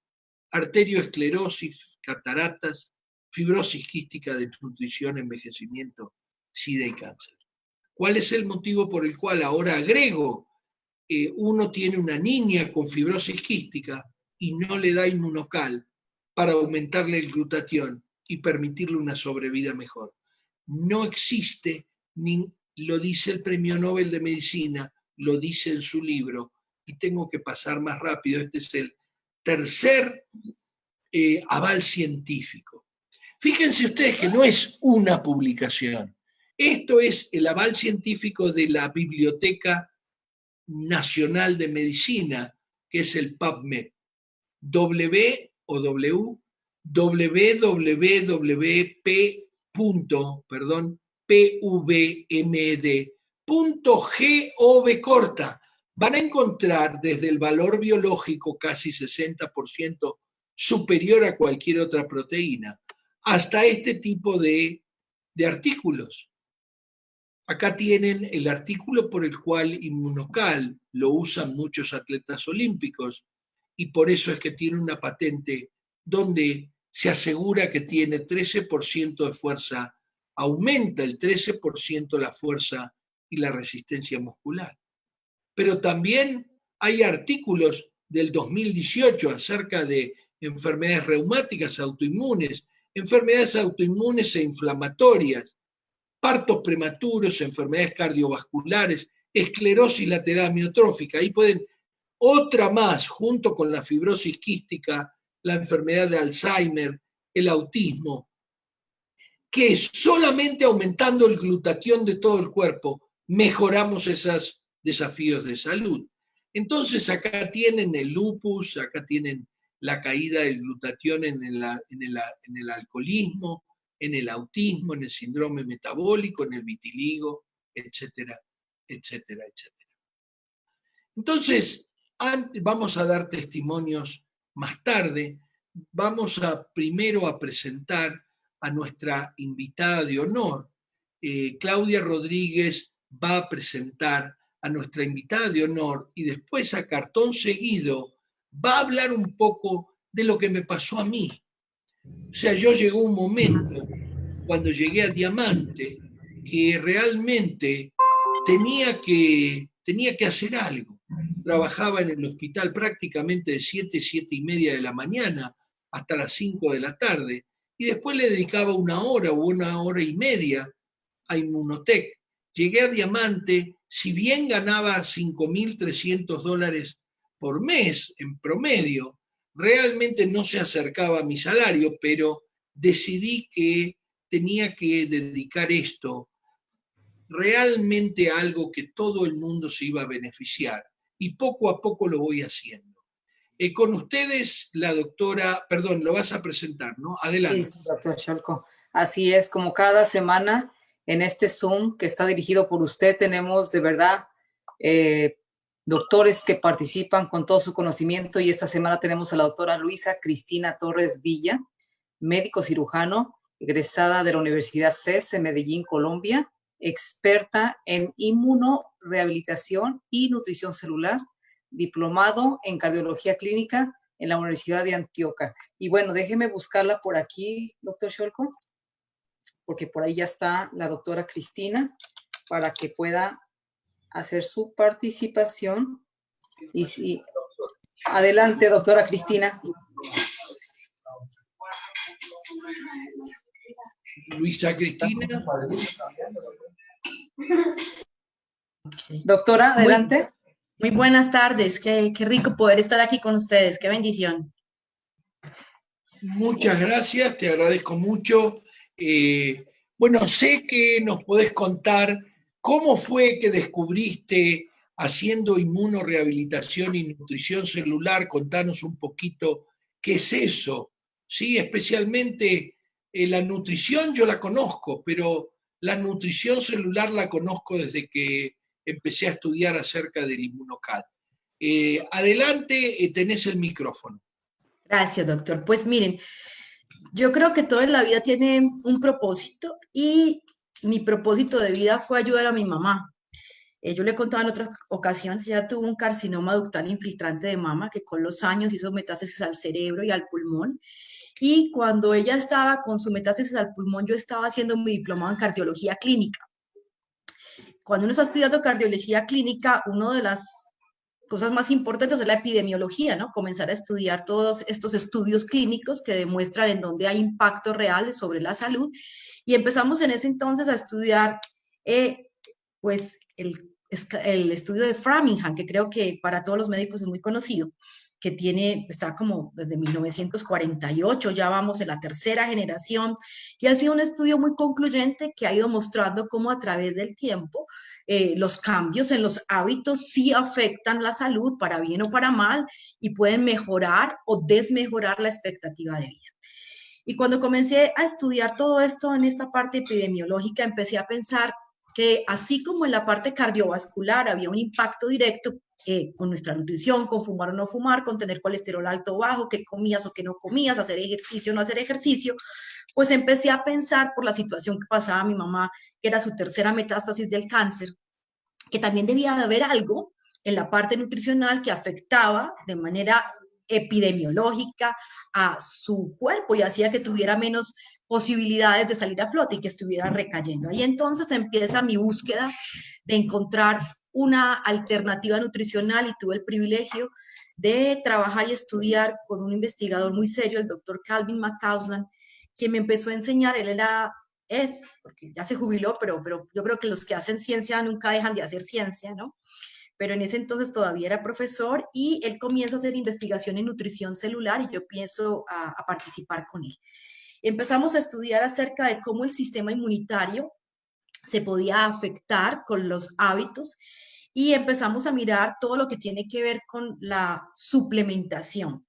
arterioesclerosis, cataratas, fibrosis quística, desnutrición, envejecimiento, SIDA y cáncer. ¿Cuál es el motivo por el cual ahora agrego uno tiene una niña con fibrosis quística y no le da inmunocal para aumentarle el glutatión y permitirle una sobrevida mejor? No existe, lo dice el Premio Nobel de Medicina, lo dice en su libro, y tengo que pasar más rápido. Este es el tercer aval científico. Fíjense ustedes que no es una publicación. Esto es el aval científico de la Biblioteca Nacional de Medicina, que es el PubMed. pubmed.gov van a encontrar desde el valor biológico casi 60% superior a cualquier otra proteína, hasta este tipo de artículos. Acá tienen el artículo por el cual Inmunocal lo usan muchos atletas olímpicos y por eso es que tiene una patente donde se asegura que tiene 13% de fuerza, aumenta el 13% la fuerza y la resistencia muscular. Pero también hay artículos del 2018 acerca de enfermedades reumáticas autoinmunes, enfermedades autoinmunes e inflamatorias, partos prematuros, enfermedades cardiovasculares, esclerosis lateral amiotrófica. Ahí pueden, otra más, junto con la fibrosis quística, la enfermedad de Alzheimer, el autismo, que solamente aumentando el glutatión de todo el cuerpo mejoramos esos desafíos de salud. Entonces acá tienen el lupus, acá tienen la caída del glutatión en el alcoholismo, en el autismo, en el síndrome metabólico, en el vitiligo, etcétera, etcétera, etcétera. Entonces, vamos a dar testimonios más tarde. Vamos primero a presentar a nuestra invitada de honor. Claudia Rodríguez va a presentar a nuestra invitada de honor y después, a cartón seguido, va a hablar un poco de lo que me pasó a mí. O sea, yo llegó un momento, cuando llegué a Diamante, que realmente tenía que hacer algo. Trabajaba en el hospital prácticamente de 7 y media de la mañana hasta las 5 de la tarde, y después le dedicaba 1 hora o 1 hora y media a Inmunotech. Llegué a diamante, si bien ganaba $5.300 por mes en promedio, realmente no se acercaba a mi salario, pero decidí que tenía que dedicar esto realmente a algo que todo el mundo se iba a beneficiar, y poco a poco lo voy haciendo. Con ustedes, la doctora, perdón, lo vas a presentar, ¿no? Adelante. Sí, doctor Cholco. Así es, como cada semana en este Zoom que está dirigido por usted, tenemos de verdad doctores que participan con todo su conocimiento, y esta semana tenemos a la doctora Luisa Cristina Torres Villa, médico cirujano, egresada de la Universidad CES en Medellín, Colombia, experta en inmunorehabilitación y nutrición celular, diplomado en cardiología clínica en la Universidad de Antioquia. Y bueno, déjeme buscarla por aquí, doctor Cholco, porque por ahí ya está la doctora Cristina, para que pueda hacer su participación. Y sí, adelante, doctora Cristina. Luisa Cristina. Doctora, adelante. Muy buenas tardes, qué rico poder estar aquí con ustedes, qué bendición. Muchas gracias, te agradezco mucho. Bueno, sé que nos podés contar cómo fue que descubriste haciendo inmunorehabilitación y nutrición celular. Contanos un poquito qué es eso, ¿sí? Especialmente la nutrición yo la conozco, pero la nutrición celular la conozco desde que empecé a estudiar acerca del Inmunocal. Adelante, tenés el micrófono. Gracias, doctor. Pues miren, yo creo que todo en la vida tiene un propósito, y mi propósito de vida fue ayudar a mi mamá. Yo le he contado en otras ocasiones, ella tuvo un carcinoma ductal infiltrante de mama que con los años hizo metástasis al cerebro y al pulmón. Y cuando ella estaba con su metástasis al pulmón, yo estaba haciendo mi diplomado en cardiología clínica. Cuando uno está estudiando cardiología clínica, una de las cosas más importantes es la epidemiología, ¿no? Comenzar a estudiar todos estos estudios clínicos que demuestran en dónde hay impactos reales sobre la salud. Y empezamos en ese entonces a estudiar, pues, el estudio de Framingham, que creo que para todos los médicos es muy conocido, que está como desde 1948, ya vamos en la tercera generación, y ha sido un estudio muy concluyente que ha ido mostrando cómo a través del tiempo los cambios en los hábitos sí afectan la salud, para bien o para mal, y pueden mejorar o desmejorar la expectativa de vida. Y cuando comencé a estudiar todo esto en esta parte epidemiológica, empecé a pensar que así como en la parte cardiovascular había un impacto directo con nuestra nutrición, con fumar o no fumar, con tener colesterol alto o bajo, qué comías o qué no comías, hacer ejercicio o no hacer ejercicio, pues empecé a pensar por la situación que pasaba mi mamá, que era su tercera metástasis del cáncer, que también debía de haber algo en la parte nutricional que afectaba de manera epidemiológica a su cuerpo y hacía que tuviera menos posibilidades de salir a flote y que estuviera recayendo. Ahí entonces empieza mi búsqueda de encontrar una alternativa nutricional, y tuve el privilegio de trabajar y estudiar con un investigador muy serio, el doctor Calvin McCausland, quien me empezó a enseñar. Él porque ya se jubiló, pero yo creo que los que hacen ciencia nunca dejan de hacer ciencia, ¿no? Pero en ese entonces todavía era profesor, y él comienza a hacer investigación en nutrición celular, y yo empiezo a participar con él. Empezamos a estudiar acerca de cómo el sistema inmunitario se podía afectar con los hábitos, y empezamos a mirar todo lo que tiene que ver con la suplementación.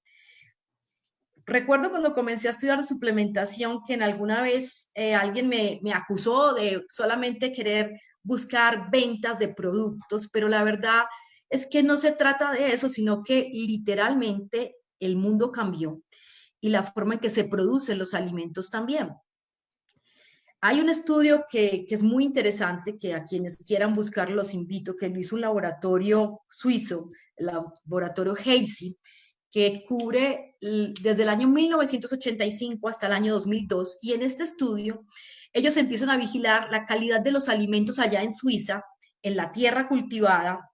Recuerdo cuando comencé a estudiar suplementación que en alguna vez alguien me acusó de solamente querer buscar ventas de productos, pero la verdad es que no se trata de eso, sino que literalmente el mundo cambió y la forma en que se producen los alimentos también. Hay un estudio que es muy interesante, que a quienes quieran buscarlo los invito, que lo hizo un laboratorio suizo, el laboratorio Heisey, que cubre desde el año 1985 hasta el año 2002, y en este estudio ellos empiezan a vigilar la calidad de los alimentos allá en Suiza, en la tierra cultivada,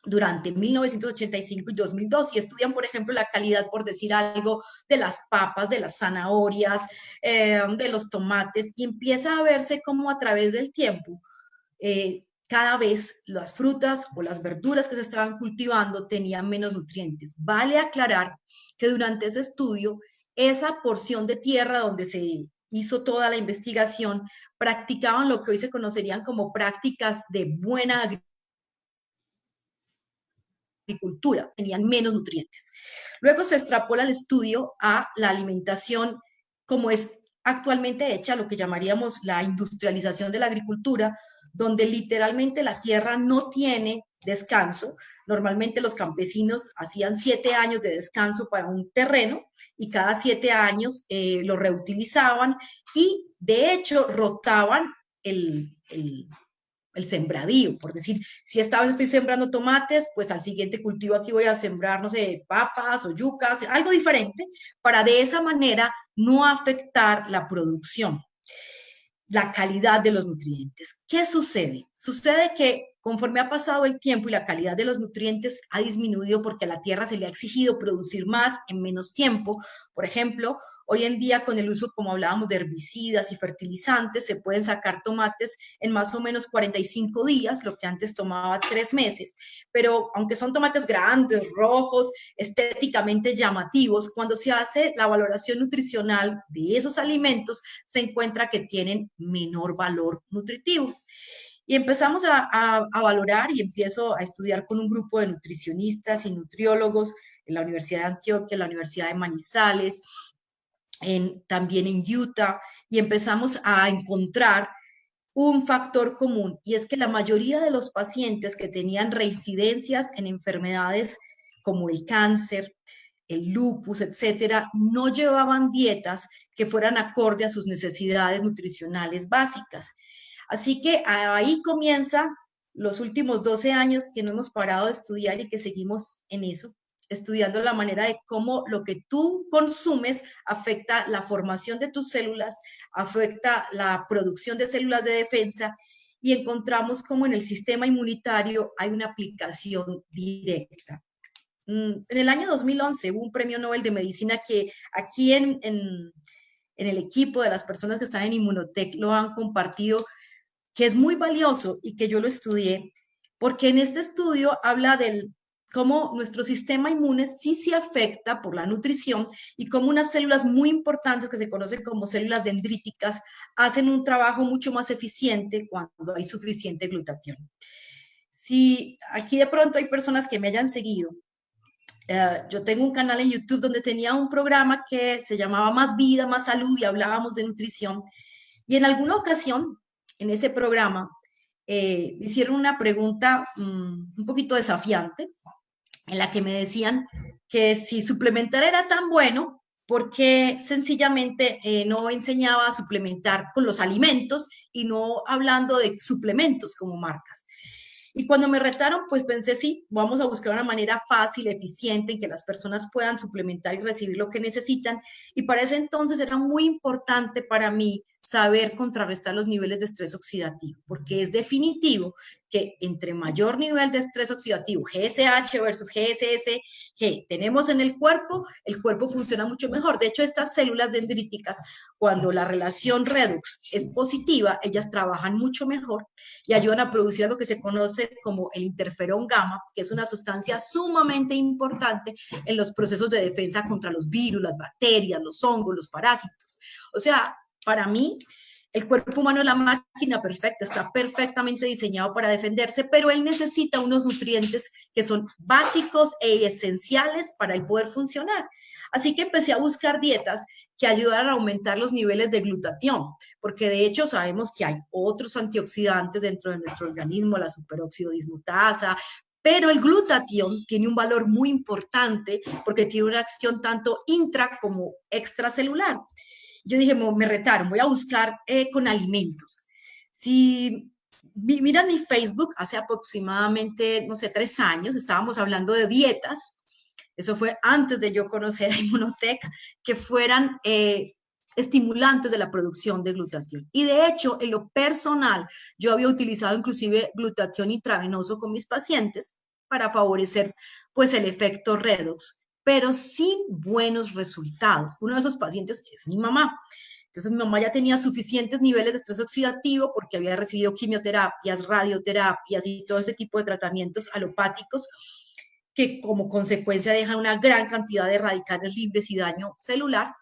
durante 1985 y 2002 y estudian, por ejemplo, la calidad, por decir algo, de las papas, de las zanahorias, de los tomates, y empieza a verse cómo a través del tiempo cada vez las frutas o las verduras que se estaban cultivando tenían menos nutrientes. Vale aclarar que durante ese estudio, esa porción de tierra donde se hizo toda la investigación, practicaban lo que hoy se conocerían como prácticas de buena agricultura, tenían menos nutrientes. Luego se extrapola el estudio a la alimentación como es actualmente hecha, lo que llamaríamos la industrialización de la agricultura, donde literalmente la tierra no tiene descanso. Normalmente los campesinos hacían 7 años de descanso para un terreno y cada 7 años lo reutilizaban y de hecho rotaban el sembradío, por decir, si esta vez estoy sembrando tomates, pues al siguiente cultivo aquí voy a sembrar, no sé, papas o yucas, algo diferente, para de esa manera no afectar la producción, la calidad de los nutrientes. ¿Qué sucede? Sucede que conforme ha pasado el tiempo y la calidad de los nutrientes ha disminuido porque a la tierra se le ha exigido producir más en menos tiempo. Por ejemplo, hoy en día con el uso, como hablábamos, de herbicidas y fertilizantes, se pueden sacar tomates en más o menos 45 días, lo que antes tomaba 3 meses. Pero aunque son tomates grandes, rojos, estéticamente llamativos, cuando se hace la valoración nutricional de esos alimentos, se encuentra que tienen menor valor nutritivo. Y empezamos a valorar y empiezo a estudiar con un grupo de nutricionistas y nutriólogos en la Universidad de Antioquia, en la Universidad de Manizales, también en Utah, y empezamos a encontrar un factor común, y es que la mayoría de los pacientes que tenían reincidencias en enfermedades como el cáncer, el lupus, etcétera, no llevaban dietas que fueran acorde a sus necesidades nutricionales básicas. Así que ahí comienza los últimos 12 años que no hemos parado de estudiar y que seguimos en eso, estudiando la manera de cómo lo que tú consumes afecta la formación de tus células, afecta la producción de células de defensa, y encontramos cómo en el sistema inmunitario hay una aplicación directa. En el año 2011 hubo un premio Nobel de Medicina que aquí en el equipo de las personas que están en Inmunotech lo han compartido, que es muy valioso y que yo lo estudié, porque en este estudio habla del cómo nuestro sistema inmune sí se afecta por la nutrición y cómo unas células muy importantes que se conocen como células dendríticas hacen un trabajo mucho más eficiente cuando hay suficiente glutatión. Si aquí de pronto hay personas que me hayan seguido, yo tengo un canal en YouTube donde tenía un programa que se llamaba Más Vida, Más Salud y hablábamos de nutrición, y en alguna ocasión en ese programa me hicieron una pregunta un poquito desafiante, en la que me decían que si suplementar era tan bueno, porque sencillamente no enseñaba a suplementar con los alimentos y no hablando de suplementos como marcas. Y cuando me retaron, pues pensé, sí, vamos a buscar una manera fácil, eficiente, en que las personas puedan suplementar y recibir lo que necesitan. Y para ese entonces era muy importante para mí saber contrarrestar los niveles de estrés oxidativo, porque es definitivo que entre mayor nivel de estrés oxidativo, GSH versus GSS, que tenemos en el cuerpo funciona mucho mejor. De hecho, estas células dendríticas, cuando la relación redox es positiva, ellas trabajan mucho mejor y ayudan a producir algo que se conoce como el interferón gamma, que es una sustancia sumamente importante en los procesos de defensa contra los virus, las bacterias, los hongos, los parásitos. O sea, para mí, el cuerpo humano es la máquina perfecta, está perfectamente diseñado para defenderse, pero él necesita unos nutrientes que son básicos e esenciales para él poder funcionar. Así que empecé a buscar dietas que ayudaran a aumentar los niveles de glutatión, porque de hecho sabemos que hay otros antioxidantes dentro de nuestro organismo, la superóxido dismutasa, pero el glutatión tiene un valor muy importante porque tiene una acción tanto intra como extracelular. Yo dije, me retaron, voy a buscar con alimentos. Si miran mi Facebook, hace aproximadamente, no sé, 3 años, estábamos hablando de dietas. Eso fue antes de yo conocer a Inmunotech, que fueran estimulantes de la producción de glutatión. Y de hecho, en lo personal, yo había utilizado inclusive glutatión intravenoso con mis pacientes para favorecer pues el efecto redox, pero sin buenos resultados. Uno de esos pacientes es mi mamá. Entonces mi mamá ya tenía suficientes niveles de estrés oxidativo porque había recibido quimioterapias, radioterapias y todo ese tipo de tratamientos alopáticos que como consecuencia dejan una gran cantidad de radicales libres y daño celular.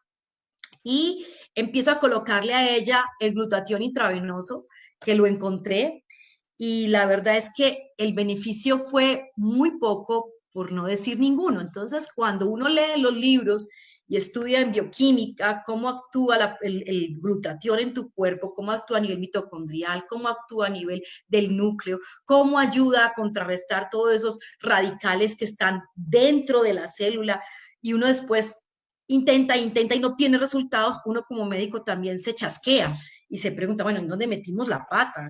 Y empiezo a colocarle a ella el glutatión intravenoso, que lo encontré, y la verdad es que el beneficio fue muy poco, por no decir ninguno. Entonces, cuando uno lee los libros y estudia en bioquímica cómo actúa el glutatión en tu cuerpo, cómo actúa a nivel mitocondrial, cómo actúa a nivel del núcleo, cómo ayuda a contrarrestar todos esos radicales que están dentro de la célula, y uno después intenta y no tiene resultados, uno como médico también se chasquea y se pregunta, bueno, ¿en dónde metimos la pata?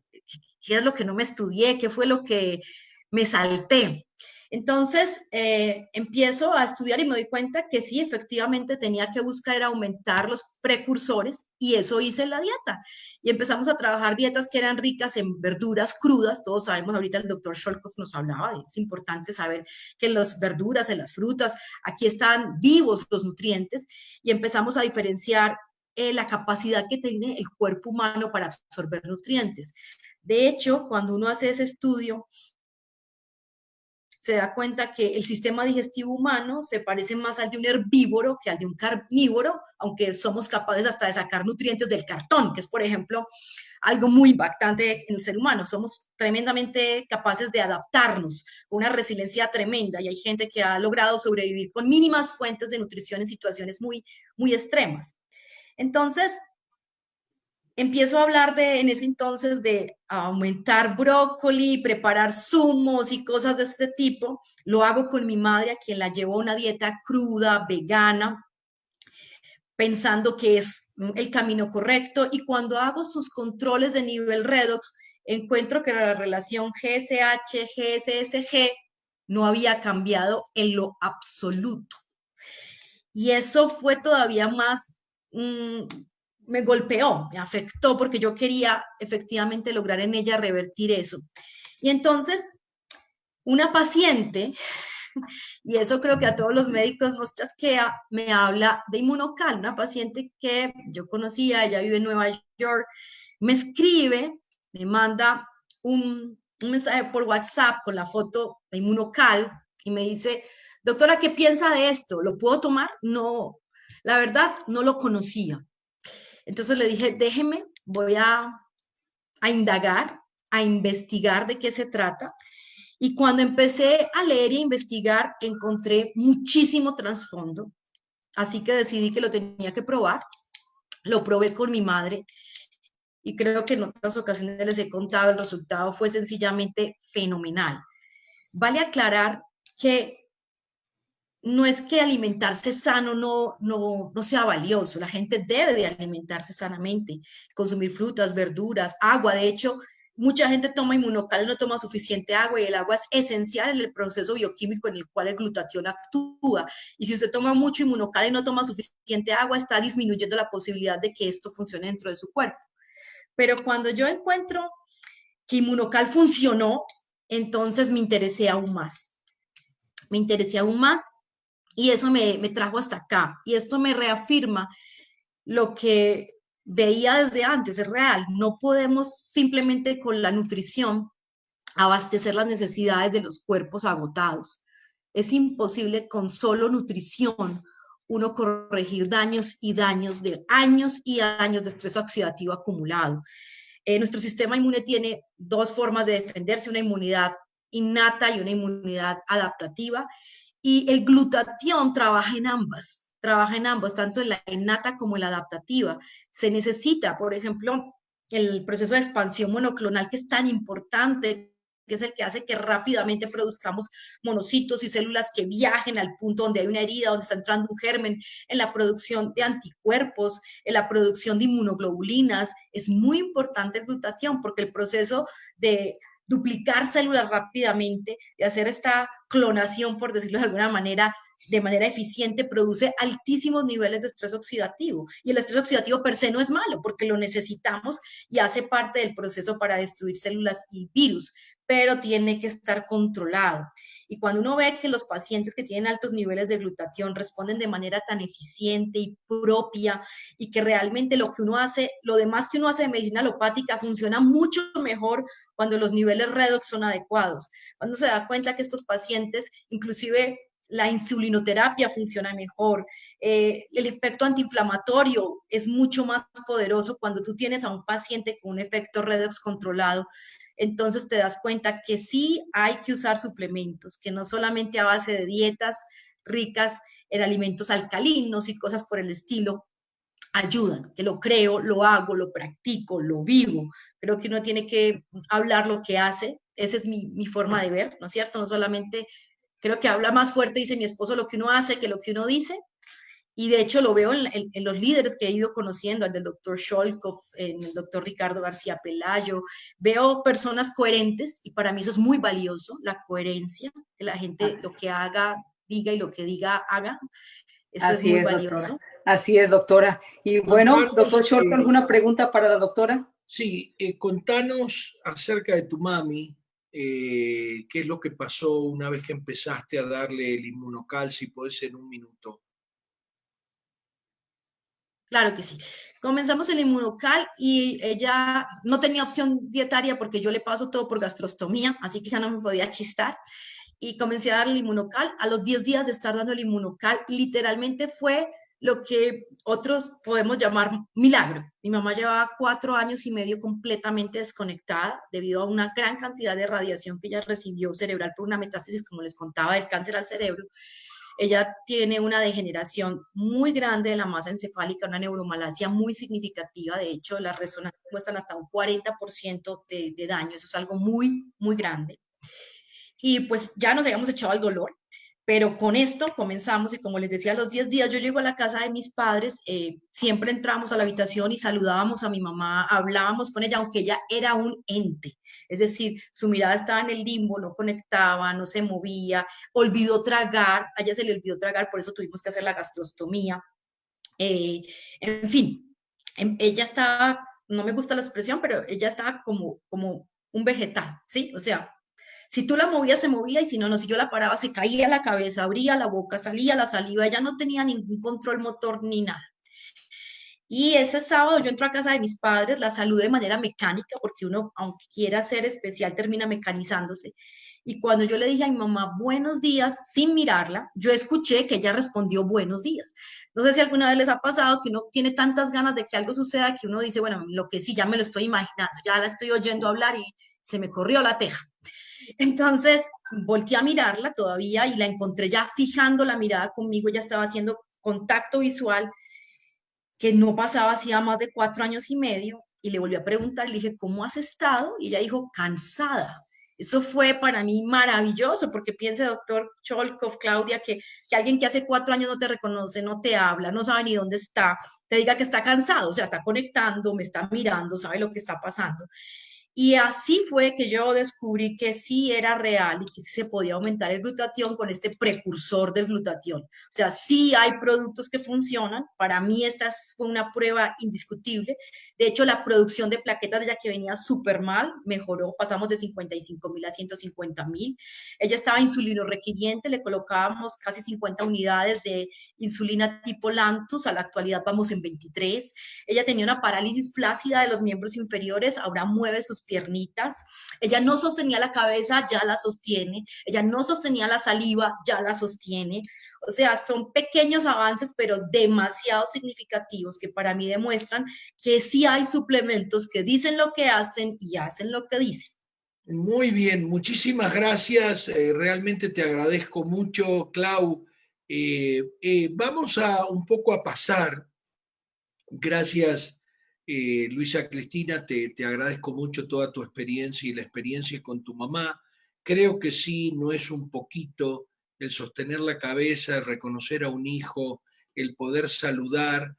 ¿Qué es lo que no me estudié? ¿Qué fue lo que me salté? Entonces, empiezo a estudiar y me doy cuenta que sí, efectivamente tenía que buscar aumentar los precursores, y eso hice en la dieta. Y empezamos a trabajar dietas que eran ricas en verduras crudas. Todos sabemos, ahorita el doctor Sholkov nos hablaba, es importante saber que en las verduras, en las frutas, aquí están vivos los nutrientes, y empezamos a diferenciar la capacidad que tiene el cuerpo humano para absorber nutrientes. De hecho, cuando uno hace ese estudio, se da cuenta que el sistema digestivo humano se parece más al de un herbívoro que al de un carnívoro, aunque somos capaces hasta de sacar nutrientes del cartón, que es, por ejemplo, algo muy impactante en el ser humano. Somos tremendamente capaces de adaptarnos, con una resiliencia tremenda, y hay gente que ha logrado sobrevivir con mínimas fuentes de nutrición en situaciones muy, muy extremas. Entonces, empiezo a hablar en ese entonces de aumentar brócoli, preparar zumos y cosas de este tipo. Lo hago con mi madre, a quien la llevo a una dieta cruda, vegana, pensando que es el camino correcto. Y cuando hago sus controles de nivel redox, encuentro que la relación GSH-GSSG no había cambiado en lo absoluto. Y eso fue todavía más... me golpeó, me afectó, porque yo quería efectivamente lograr en ella revertir eso. Y entonces, una paciente, y eso creo que a todos los médicos nos chasquea, me habla de Inmunocal, una paciente que yo conocía, ella vive en Nueva York, me escribe, me manda un mensaje por WhatsApp con la foto de Inmunocal y me dice, doctora, ¿qué piensa de esto? ¿Lo puedo tomar? No, la verdad, no lo conocía. Entonces le dije, déjeme, voy a indagar, a investigar de qué se trata. Y cuando empecé a leer y a investigar, encontré muchísimo trasfondo. Así que decidí que lo tenía que probar. Lo probé con mi madre y creo que en otras ocasiones les he contado, el resultado fue sencillamente fenomenal. Vale aclarar que no es que alimentarse sano no sea valioso. La gente debe de alimentarse sanamente, consumir frutas, verduras, agua. De hecho, mucha gente toma Inmunocal y no toma suficiente agua, y el agua es esencial en el proceso bioquímico en el cual el glutatión actúa. Y si usted toma mucho Inmunocal y no toma suficiente agua, está disminuyendo la posibilidad de que esto funcione dentro de su cuerpo. Pero cuando yo encuentro que Inmunocal funcionó, entonces me interesé aún más. Me interesé aún más. Y eso me trajo hasta acá. Y esto me reafirma lo que veía desde antes, es real. No podemos simplemente con la nutrición abastecer las necesidades de los cuerpos agotados. Es imposible con solo nutrición uno corregir daños y daños de años y años de estrés oxidativo acumulado. Nuestro sistema inmune tiene dos formas de defenderse, una inmunidad innata y una inmunidad adaptativa. Y el glutatión trabaja en ambas, tanto en la innata como en la adaptativa. Se necesita, por ejemplo, el proceso de expansión monoclonal, que es tan importante, que es el que hace que rápidamente produzcamos monocitos y células que viajen al punto donde hay una herida, donde está entrando un germen, en la producción de anticuerpos, en la producción de inmunoglobulinas. Es muy importante el glutatión, porque el proceso de duplicar células rápidamente, de hacer esta clonación, por decirlo de alguna manera, de manera eficiente produce altísimos niveles de estrés oxidativo. Y el estrés oxidativo per se no es malo porque lo necesitamos y hace parte del proceso para destruir células y virus, pero tiene que estar controlado. Y cuando uno ve que los pacientes que tienen altos niveles de glutatión responden de manera tan eficiente y propia y que realmente lo que uno hace, lo demás que uno hace de medicina alopática funciona mucho mejor cuando los niveles redox son adecuados. Cuando se da cuenta que estos pacientes, inclusive la insulinoterapia funciona mejor, el efecto antiinflamatorio es mucho más poderoso cuando tú tienes a un paciente con un efecto redox controlado. Entonces te das cuenta que sí hay que usar suplementos, que no solamente a base de dietas ricas en alimentos alcalinos y cosas por el estilo ayudan, que lo creo, lo hago, lo practico, lo vivo. Creo que uno tiene que hablar lo que hace, esa es mi forma de ver, ¿no es cierto? No solamente, creo que habla más fuerte, dice mi esposo, lo que uno hace que lo que uno dice. Y de hecho lo veo en los líderes que he ido conociendo, el del doctor Sholkov, en el doctor Ricardo García Pelayo. Veo personas coherentes y para mí eso es muy valioso, la coherencia, que la gente lo que haga, diga y lo que diga, haga. Eso es muy valioso. Doctora. Así es, doctora. Y bueno, Contanos, doctor Sholkov, ¿alguna pregunta para la doctora? Sí, contanos acerca de tu mami, qué es lo que pasó una vez que empezaste a darle el Inmunocal, si podés en un minuto. Claro que sí. Comenzamos el Inmunocal y ella no tenía opción dietaria porque yo le paso todo por gastrostomía, así que ya no me podía chistar. Y comencé a darle el Inmunocal. A los 10 días de estar dando el Inmunocal, literalmente fue lo que otros podemos llamar milagro. Mi mamá llevaba 4 años y medio completamente desconectada debido a una gran cantidad de radiación que ella recibió cerebral por una metástasis, como les contaba, del cáncer al cerebro. Ella tiene una degeneración muy grande de la masa encefálica, una neuromalacia muy significativa. De hecho, las resonancias muestran hasta un 40% de daño. Eso es algo muy, muy grande. Y pues ya nos habíamos echado al dolor, pero con esto comenzamos y como les decía, a los 10 días yo llego a la casa de mis padres, siempre entramos a la habitación y saludábamos a mi mamá, hablábamos con ella, aunque ella era un ente, es decir, su mirada estaba en el limbo, no conectaba, no se movía, olvidó tragar, a ella se le olvidó tragar, por eso tuvimos que hacer la gastrostomía, en fin, ella estaba, no me gusta la expresión, pero ella estaba como un vegetal, ¿sí? O sea, si tú la movías, se movía, y si no, no, si yo la paraba, se caía la cabeza, abría la boca, salía la saliva, ella no tenía ningún control motor ni nada. Y ese sábado yo entro a casa de mis padres, la saludé de manera mecánica, porque uno, aunque quiera ser especial, termina mecanizándose. Y cuando yo le dije a mi mamá, buenos días, sin mirarla, yo escuché que ella respondió buenos días. No sé si alguna vez les ha pasado que uno tiene tantas ganas de que algo suceda que uno dice, bueno, lo que sí, ya me lo estoy imaginando, ya la estoy oyendo hablar y se me corrió la teja. Entonces, volteé a mirarla todavía y la encontré ya fijando la mirada conmigo, ya estaba haciendo contacto visual que no pasaba hacía más de 4 años y medio, y le volví a preguntar, le dije, ¿cómo has estado? Y ella dijo, cansada. Eso fue para mí maravilloso, porque piense, doctor Cholkov, Claudia, que alguien que hace 4 años no te reconoce, no te habla, no sabe ni dónde está, te diga que está cansado, o sea, está conectando, me está mirando, sabe lo que está pasando. Y así fue que yo descubrí que sí era real y que sí se podía aumentar el glutatión con este precursor del glutatión. O sea, sí hay productos que funcionan. Para mí esta fue una prueba indiscutible. De hecho, la producción de plaquetas, ya que venía súper mal, mejoró. Pasamos de 55.000 a 150.000. Ella estaba insulino requiriente, le colocábamos casi 50 unidades de insulina tipo Lantus. A la actualidad vamos en 23. Ella tenía una parálisis flácida de los miembros inferiores, ahora mueve sus piernitas. Ella no sostenía la cabeza, ya la sostiene. Ella no sostenía la saliva, ya la sostiene. O sea, son pequeños avances, pero demasiado significativos que para mí demuestran que sí hay suplementos que dicen lo que hacen y hacen lo que dicen. Muy bien, muchísimas gracias. Realmente te agradezco mucho, Clau. Vamos a un poco a pasar. Gracias, Luisa Cristina, te agradezco mucho toda tu experiencia y la experiencia con tu mamá. Creo que sí, no es un poquito el sostener la cabeza, el reconocer a un hijo, el poder saludar,